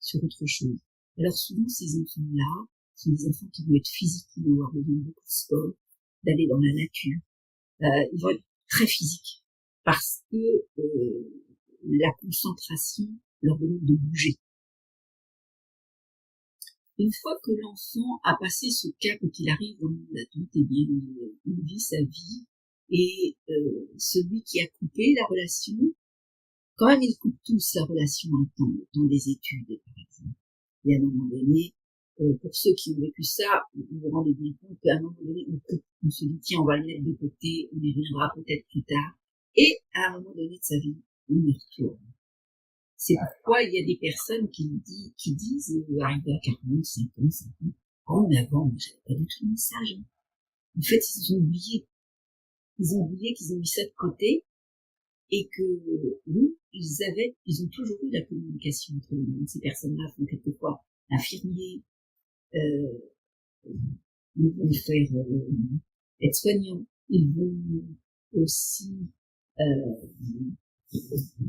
sur autre chose. Alors souvent ces enfants-là sont des enfants qui vont être physiques, qui vont avoir besoin de beaucoup de sport, d'aller dans la nature. Ils vont être très physiques parce que la concentration leur demande de bouger. Une fois que l'enfant a passé ce cap et qu'il arrive dans le monde adulte, eh bien, il vit sa vie. Et celui qui a coupé la relation, quand même, ils coupent tous la relation un temps, le temps des études, par exemple. Et à un moment donné, pour ceux qui ont vécu ça, vous vous rendez bien compte qu'à un moment donné, on se dit, tiens, on va le mettre de côté, on y reviendra peut-être plus tard. Et à un moment donné de sa vie, on y retourne. C'est pourquoi il y a des personnes qui disent, arrivé à 40, 50, 50, oh, mais avant, j'avais pas du tout le message. En fait, ils ont oublié. Ils ont oublié qu'ils ont mis ça de côté et que, oui, ils ont toujours eu la communication entre eux. Ces personnes-là font quelquefois infirmiers, ils vont faire être soignants, ils vont aussi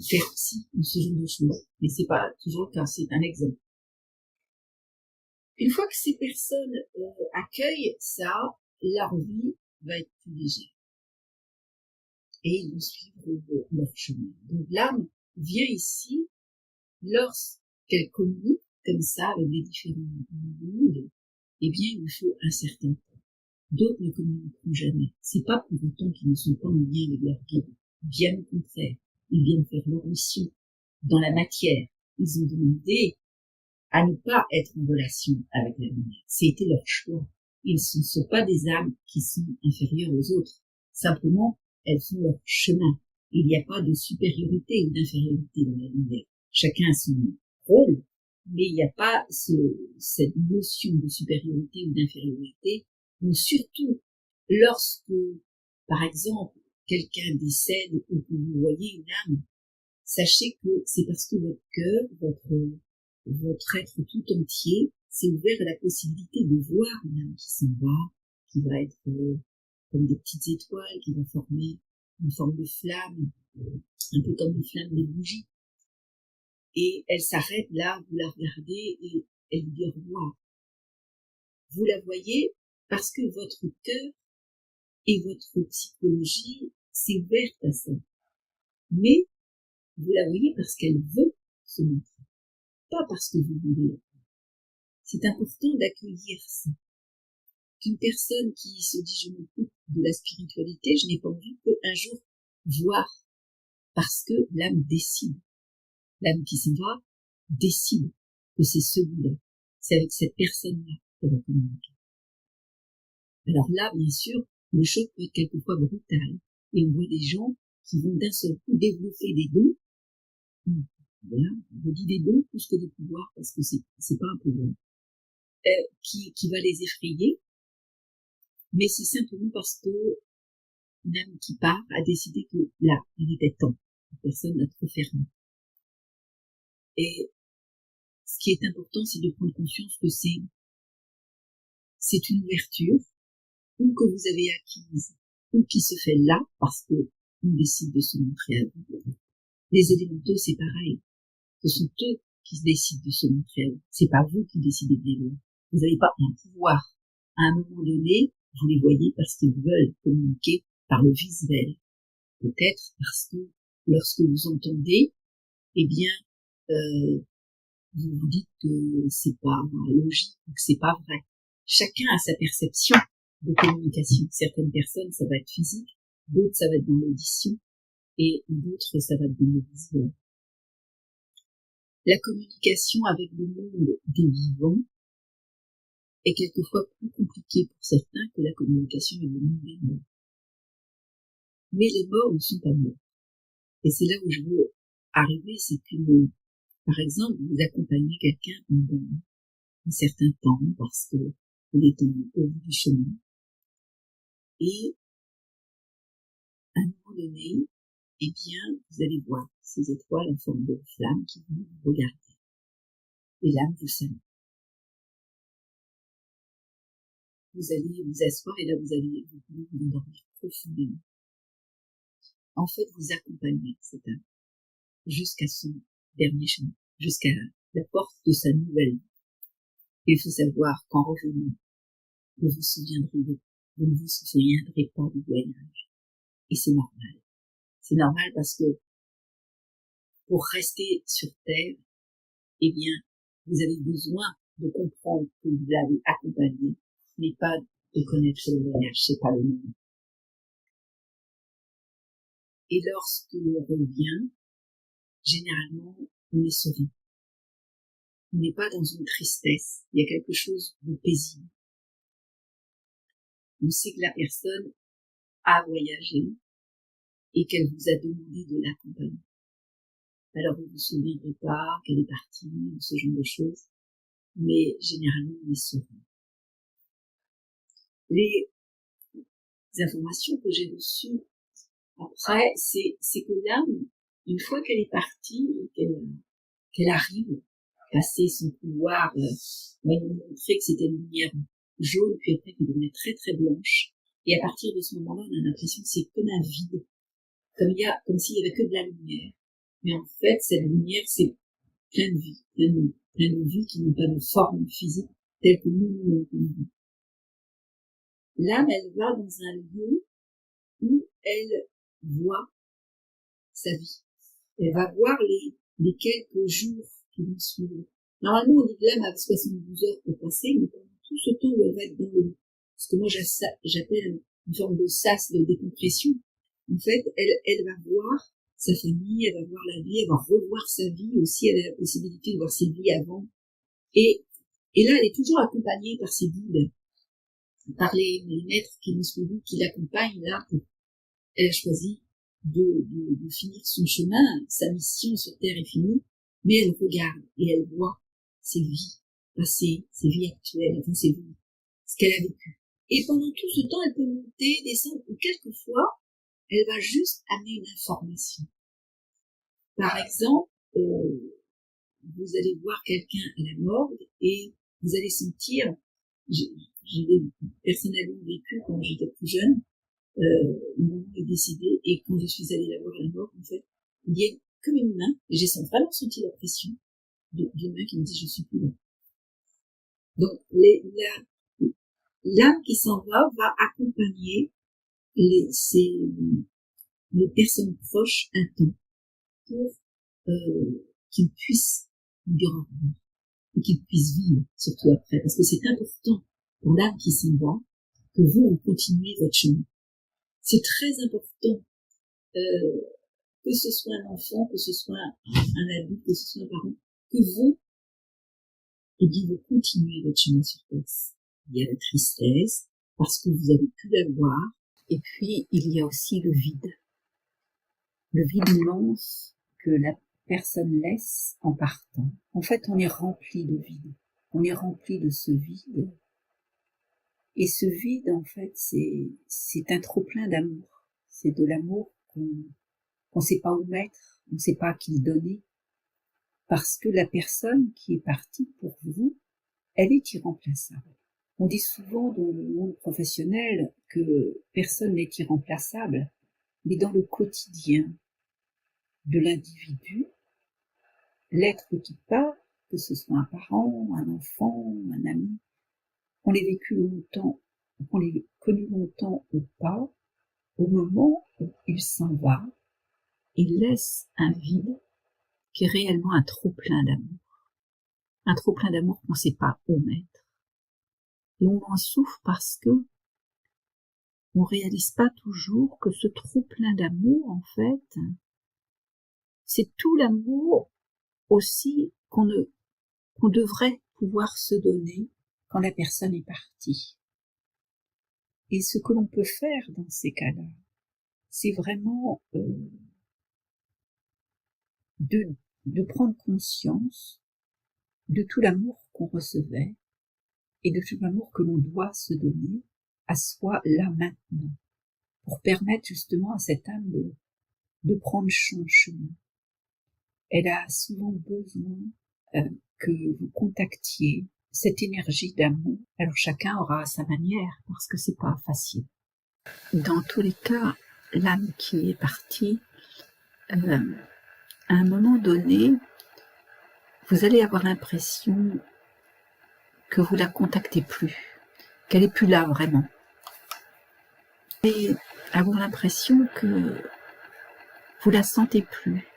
faire aussi ce genre de choses. Mais c'est pas toujours le cas, c'est un exemple. Une fois que ces personnes accueillent ça, leur vie va être plus légère. Et ils vont suivre leur chemin. Donc l'âme vient ici, lorsqu'elle communique comme ça avec les différents mondes, eh bien il lui faut un certain temps. D'autres ne communiqueront jamais. C'est pas pour autant qu'ils ne sont pas en lien avec leur guide. Bien au contraire, ils viennent faire leur mission dans la matière. Ils ont demandé à ne pas être en relation avec la lumière. C'était leur choix. Ils ne sont pas des âmes qui sont inférieures aux autres. Simplement, elles font leur chemin. Il n'y a pas de supériorité ou d'infériorité dans la lumière. Chacun a son rôle, mais il n'y a pas cette notion de supériorité ou d'infériorité. Donc surtout, lorsque, par exemple, quelqu'un décède ou que vous voyez une âme, sachez que c'est parce que votre cœur, votre être tout entier s'est ouvert à la possibilité de voir une âme qui s'en va, qui va être comme des petites étoiles, qui vont former une forme de flamme, un peu comme les flammes des bougies. Et elle s'arrête là, vous la regardez et elle vous dit au revoir. Vous la voyez parce que votre cœur et votre psychologie s'est ouverte à ça. Mais vous la voyez parce qu'elle veut se montrer, pas parce que vous voulez. C'est important d'accueillir ça. Qu'une personne qui se dit je m'occupe de la spiritualité, je n'ai pas envie qu'un jour voir, parce que l'âme décide. L'âme qui s'en va décide que c'est celui-là, c'est avec cette personne-là qu'elle va communiquer. Alors là, bien sûr, le choc peut être quelquefois brutal, et on voit des gens qui vont d'un seul coup développer des dons. Voilà, je dis des dons plus que des pouvoirs, parce que c'est pas un pouvoir, qui va les effrayer, mais c'est simplement parce que une âme qui part a décidé que là, il était temps. La personne n'a trop fermé. Et ce qui est important, c'est de prendre conscience que c'est une ouverture, ou que vous avez acquise, ou qui se fait là, parce que on décide de se montrer à vous. Les élémentaux, c'est pareil. Ce sont eux qui décident de se montrer à vous. C'est pas vous qui décidez des lois. Vous n'avez pas un pouvoir. À un moment donné, vous les voyez parce qu'ils veulent communiquer par le visuel. Peut-être parce que lorsque vous entendez, eh bien, vous vous dites que c'est pas logique, que c'est pas vrai. Chacun a sa perception de communication. Certaines personnes, ça va être physique, d'autres, ça va être dans l'audition, et d'autres, ça va être dans le visuel. La communication avec le monde des vivants est quelquefois plus compliquée pour certains que la communication avec le monde des morts. Mais les morts ne sont pas morts. Et c'est là où je veux arriver, c'est que, par exemple, vous accompagnez quelqu'un pendant un certain temps parce que il est au bout du chemin. Et à un moment donné, eh bien, vous allez voir ces étoiles en forme de flammes qui vont vous regarder. Et l'âme vous salue. Vous allez vous asseoir et là vous pouvez vous endormir profondément. En fait, vous accompagnez cette âme jusqu'à son dernier chemin, jusqu'à la porte de sa nouvelle vie. Il faut savoir qu'en revenant, vous ne vous souviendrez pas du voyage. Et c'est normal. C'est normal parce que pour rester sur Terre, eh bien, vous avez besoin de comprendre que vous l'avez accompagné, mais pas de connaître le voyage, c'est pas le même. Et lorsque l'on revient, généralement, on est serein. On n'est pas dans une tristesse. Il y a quelque chose de paisible. On sait que la personne a voyagé et qu'elle vous a demandé de l'accompagner. Alors vous ne vous souviendrez pas qu'elle est partie, ou ce genre de choses, mais généralement on est serein. Les informations que j'ai reçues après, c'est que l'âme, une fois qu'elle est partie et qu'elle arrive à passer son pouvoir, va nous montrer que c'était une lumière jaune, puis après qui devenait très très blanche. Et à partir de ce moment-là, on a l'impression que c'est comme un vide, comme s'il y avait que de la lumière. Mais en fait, cette lumière, c'est plein de vie, plein de vie qui n'ont pas de forme physique telle que nous vivons. L'âme, elle va dans un lieu où elle voit sa vie. Elle va voir les quelques jours qui vont suivre. Normalement, on dit que l'âme a 72 heures pour passer, mais pendant tout ce temps où elle va être dans le, ce que moi j'appelle une forme de sas de décompression, en fait, elle va voir sa famille, elle va voir la vie, elle va revoir sa vie aussi, elle a la possibilité de voir ses vies avant. Et là, elle est toujours accompagnée par ses guides, par les maîtres qui l'ont suivi, qui l'accompagnent là. Elle a choisi de finir son chemin, sa mission sur Terre est finie, mais elle regarde et elle voit ses vies passées, ses vies actuelles, enfin ses vies, ce qu'elle a vécu. Et pendant tout ce temps, elle peut monter, descendre, ou quelquefois, elle va juste amener une information. Par exemple, vous allez voir quelqu'un à la morgue et vous allez sentir, je l'ai personnellement vécu quand j'étais plus jeune, mon maman est décédée et quand je suis allée la voir à la morgue, en fait, il y a comme une main, et j'ai vraiment senti la pression d'une main qui me dit je suis plus là. Donc l'âme qui s'en va accompagner les personnes proches un temps pour qu'ils puissent dire au revoir et qu'ils puissent vivre surtout après, parce que c'est important pour l'âme qui s'en va que vous continuez votre chemin. C'est très important que ce soit un enfant, que ce soit un adulte, que ce soit un parent, que vous et bien vous continuez votre chemin sur Terre. Il y a la tristesse, parce que vous avez pu la voir, et puis il y a aussi le vide immense que la personne laisse en partant. En fait, on est rempli de vide, on est rempli de ce vide, et ce vide, en fait, c'est un trop-plein d'amour, c'est de l'amour qu'on sait pas où mettre, on sait pas à qui le donner, parce que la personne qui est partie pour vous, elle est irremplaçable. On dit souvent dans le monde professionnel que personne n'est irremplaçable, mais dans le quotidien de l'individu, l'être qui part, que ce soit un parent, un enfant, un ami, on l'ait vécu longtemps, qu'on l'ait connu longtemps ou pas, au moment où il s'en va, il laisse un vide qui est réellement un trop-plein d'amour. Un trop-plein d'amour qu'on ne sait pas où mettre. Et on en souffre parce que on réalise pas toujours que ce trop-plein d'amour, en fait, c'est tout l'amour aussi qu'on devrait pouvoir se donner quand la personne est partie. Et ce que l'on peut faire dans ces cas-là, c'est vraiment de prendre conscience de tout l'amour qu'on recevait et de tout l'amour que l'on doit se donner à soi là maintenant, pour permettre justement à cette âme de prendre son chemin. Elle a souvent besoin que vous contactiez cette énergie d'amour. Alors chacun aura à sa manière, parce que c'est pas facile. Dans tous les cas, l'âme qui est partie, à un moment donné, vous allez avoir l'impression que vous la contactez plus, qu'elle est plus là vraiment. Et avoir l'impression que vous la sentez plus.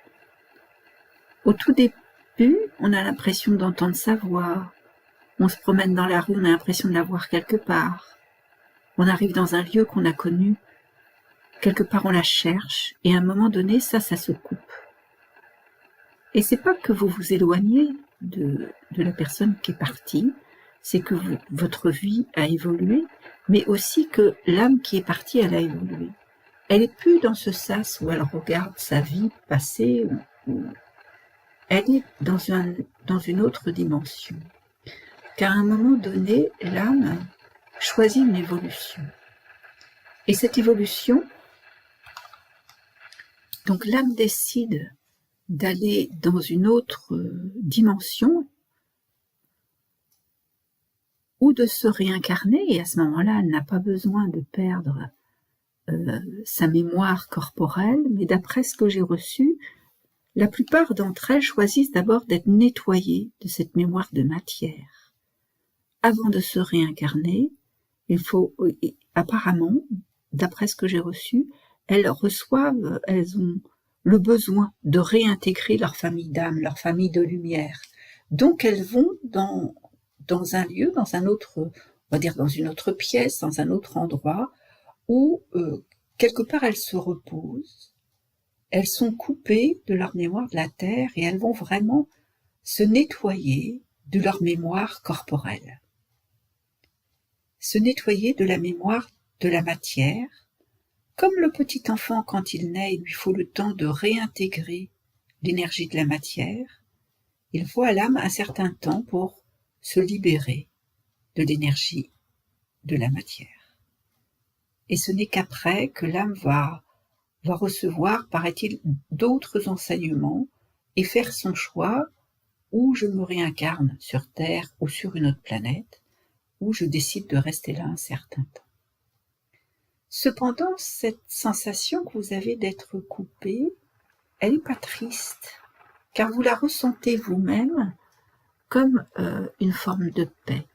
Au tout début, on a l'impression d'entendre sa voix. On se promène dans la rue, on a l'impression de la voir quelque part. On arrive dans un lieu qu'on a connu. Quelque part, on la cherche. Et à un moment donné, ça se coupe. Et c'est pas que vous vous éloignez de la personne qui est partie. C'est que votre vie a évolué. Mais aussi que l'âme qui est partie, elle a évolué. Elle est plus dans ce sas où elle regarde sa vie passée. Elle est dans une autre dimension. Qu'à un moment donné, l'âme choisit une évolution. Et cette évolution, donc l'âme décide d'aller dans une autre dimension ou de se réincarner, et à ce moment-là, elle n'a pas besoin de perdre sa mémoire corporelle, mais d'après ce que j'ai reçu, la plupart d'entre elles choisissent d'abord d'être nettoyées de cette mémoire de matière. Avant de se réincarner, il faut, apparemment, d'après ce que j'ai reçu, elles ont le besoin de réintégrer leur famille d'âme, leur famille de lumière. Donc elles vont dans un lieu, dans un autre, on va dire dans une autre pièce, dans un autre endroit, où quelque part elles se reposent. Elles sont coupées de leur mémoire de la terre et elles vont vraiment se nettoyer de leur mémoire corporelle. Se nettoyer de la mémoire de la matière. Comme le petit enfant, quand il naît, il lui faut le temps de réintégrer l'énergie de la matière, il faut à l'âme un certain temps pour se libérer de l'énergie de la matière. Et ce n'est qu'après que l'âme va recevoir, paraît-il, d'autres enseignements et faire son choix où je me réincarne sur Terre ou sur une autre planète, où je décide de rester là un certain temps. Cependant, cette sensation que vous avez d'être coupé, elle n'est pas triste, car vous la ressentez vous-même comme une forme de paix.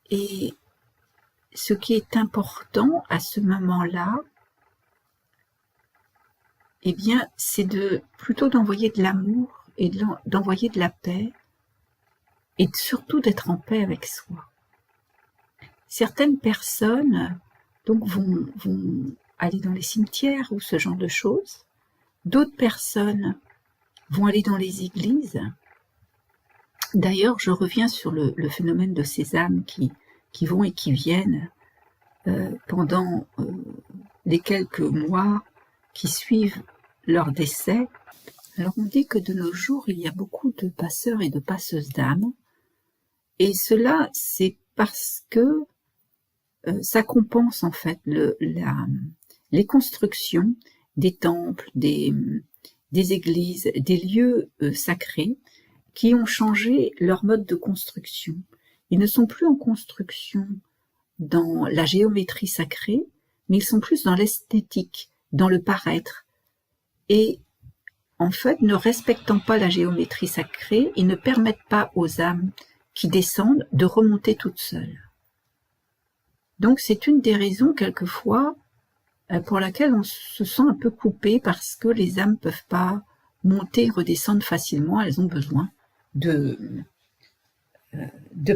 Et ce qui est important à ce moment-là, eh bien, c'est plutôt d'envoyer de l'amour et d'envoyer de la paix, et surtout d'être en paix avec soi. Certaines personnes donc vont aller dans les cimetières ou ce genre de choses. D'autres personnes vont aller dans les églises D'ailleurs, je reviens sur le phénomène de ces âmes qui vont et qui viennent pendant les quelques mois qui suivent leur décès. Alors on dit que de nos jours, il y a beaucoup de passeurs et de passeuses d'âmes, et cela c'est parce que ça compense en fait les constructions des temples, des églises, des lieux sacrés qui ont changé leur mode de construction. Ils ne sont plus en construction dans la géométrie sacrée, mais ils sont plus dans l'esthétique, dans le paraître. Et en fait, ne respectant pas la géométrie sacrée, ils ne permettent pas aux âmes qui descendent de remonter toutes seules. Donc c'est une des raisons quelquefois pour laquelle on se sent un peu coupé, parce que les âmes ne peuvent pas monter et redescendre facilement, elles ont besoin de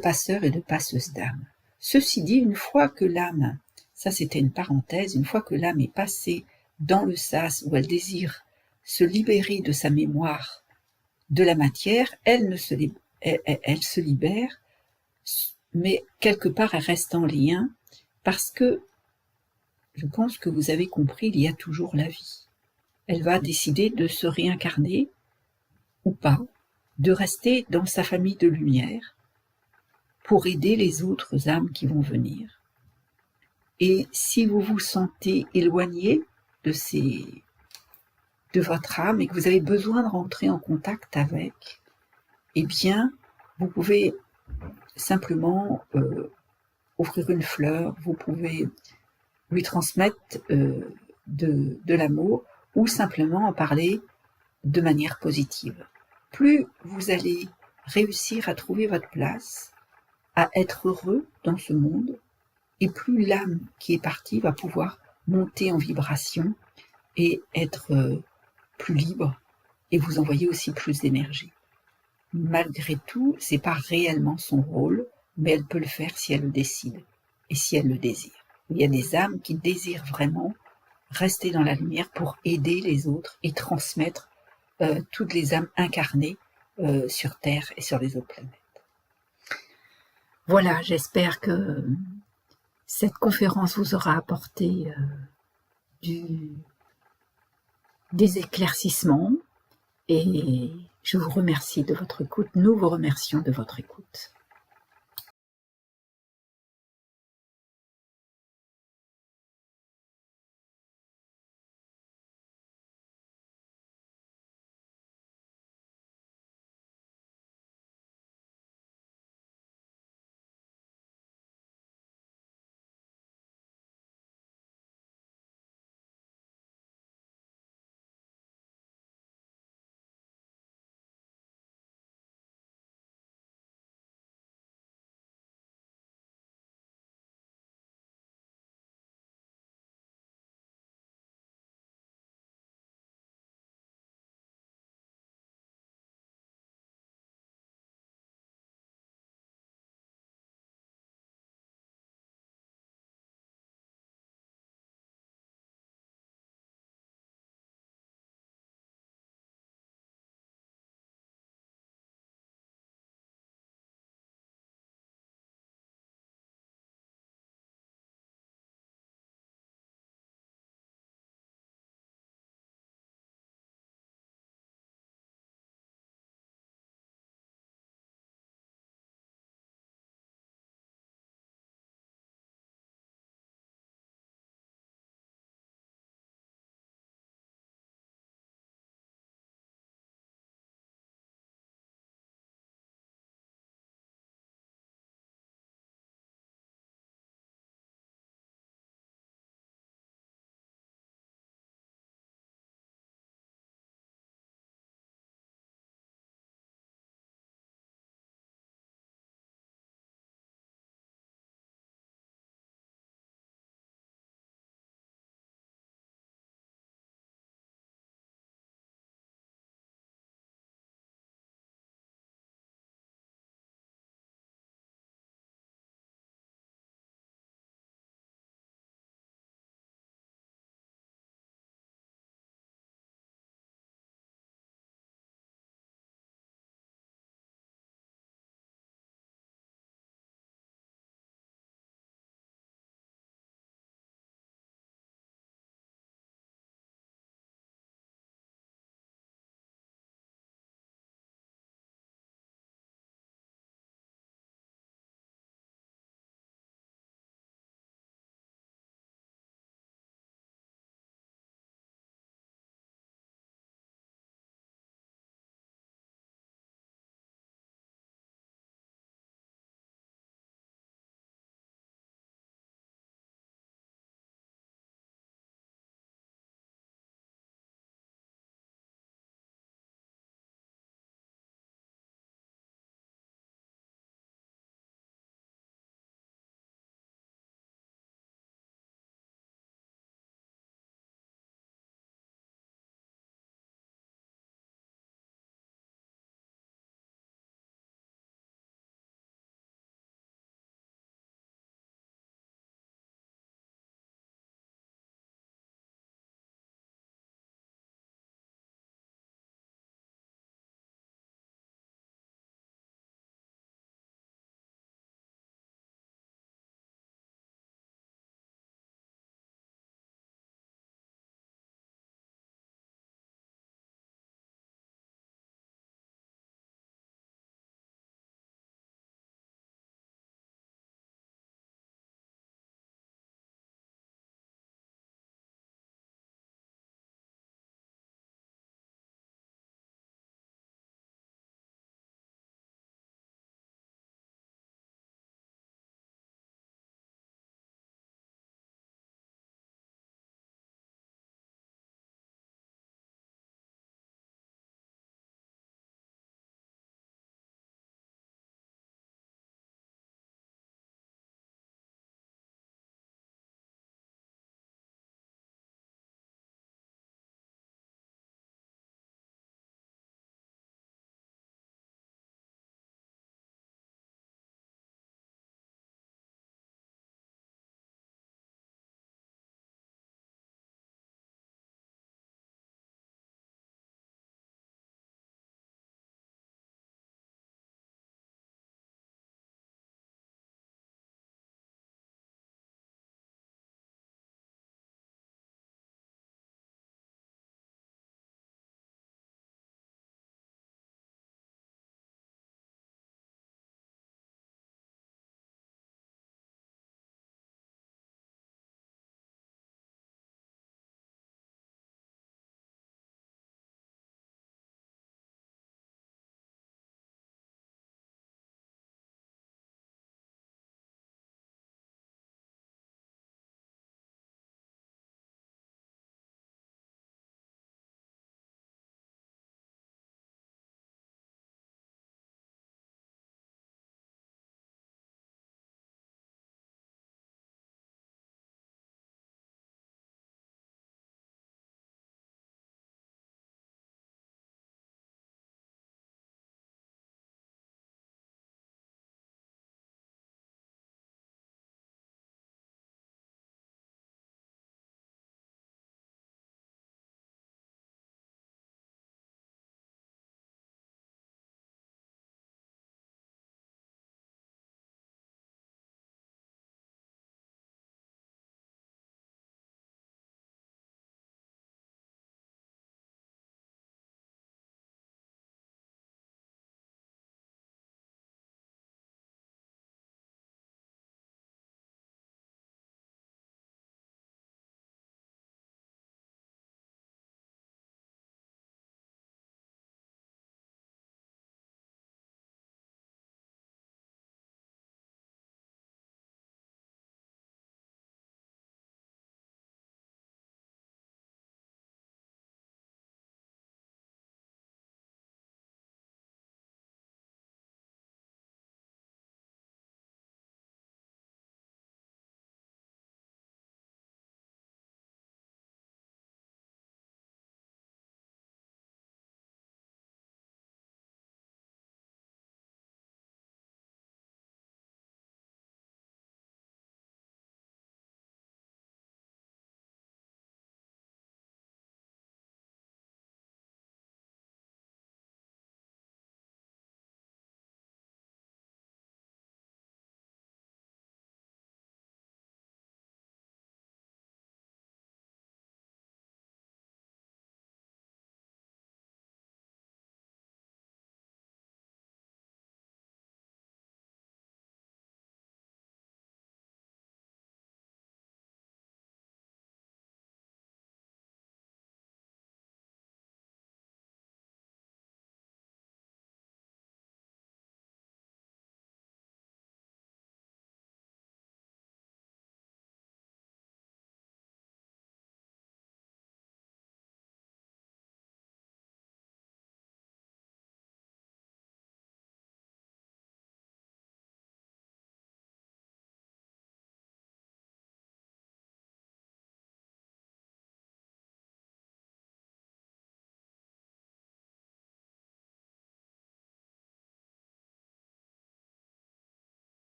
passeurs et de passeuses d'âmes. Ceci dit, une fois que l'âme, ça c'était une parenthèse, une fois que l'âme est passée dans le sas où elle désire se libérer de sa mémoire de la matière, elle se libère, mais quelque part elle reste en lien, parce que je pense que vous avez compris, il y a toujours la vie. Elle va décider de se réincarner ou pas, de rester dans sa famille de lumière pour aider les autres âmes qui vont venir. Et si vous vous sentez éloigné de votre âme et que vous avez besoin de rentrer en contact avec, eh bien, vous pouvez simplement offrir une fleur, vous pouvez lui transmettre de l'amour, ou simplement en parler de manière positive. Plus vous allez réussir à trouver votre place, à être heureux dans ce monde, et plus l'âme qui est partie va pouvoir monter en vibration et être plus libre, et vous envoyer aussi plus d'énergie. Malgré tout, c'est pas réellement son rôle, mais elle peut le faire si elle le décide et si elle le désire. Il y a des âmes qui désirent vraiment rester dans la lumière pour aider les autres et transmettre toutes les âmes incarnées sur Terre et sur les autres planètes. Voilà, j'espère que cette conférence vous aura apporté des éclaircissements, et je vous remercie de votre écoute. Nous vous remercions de votre écoute.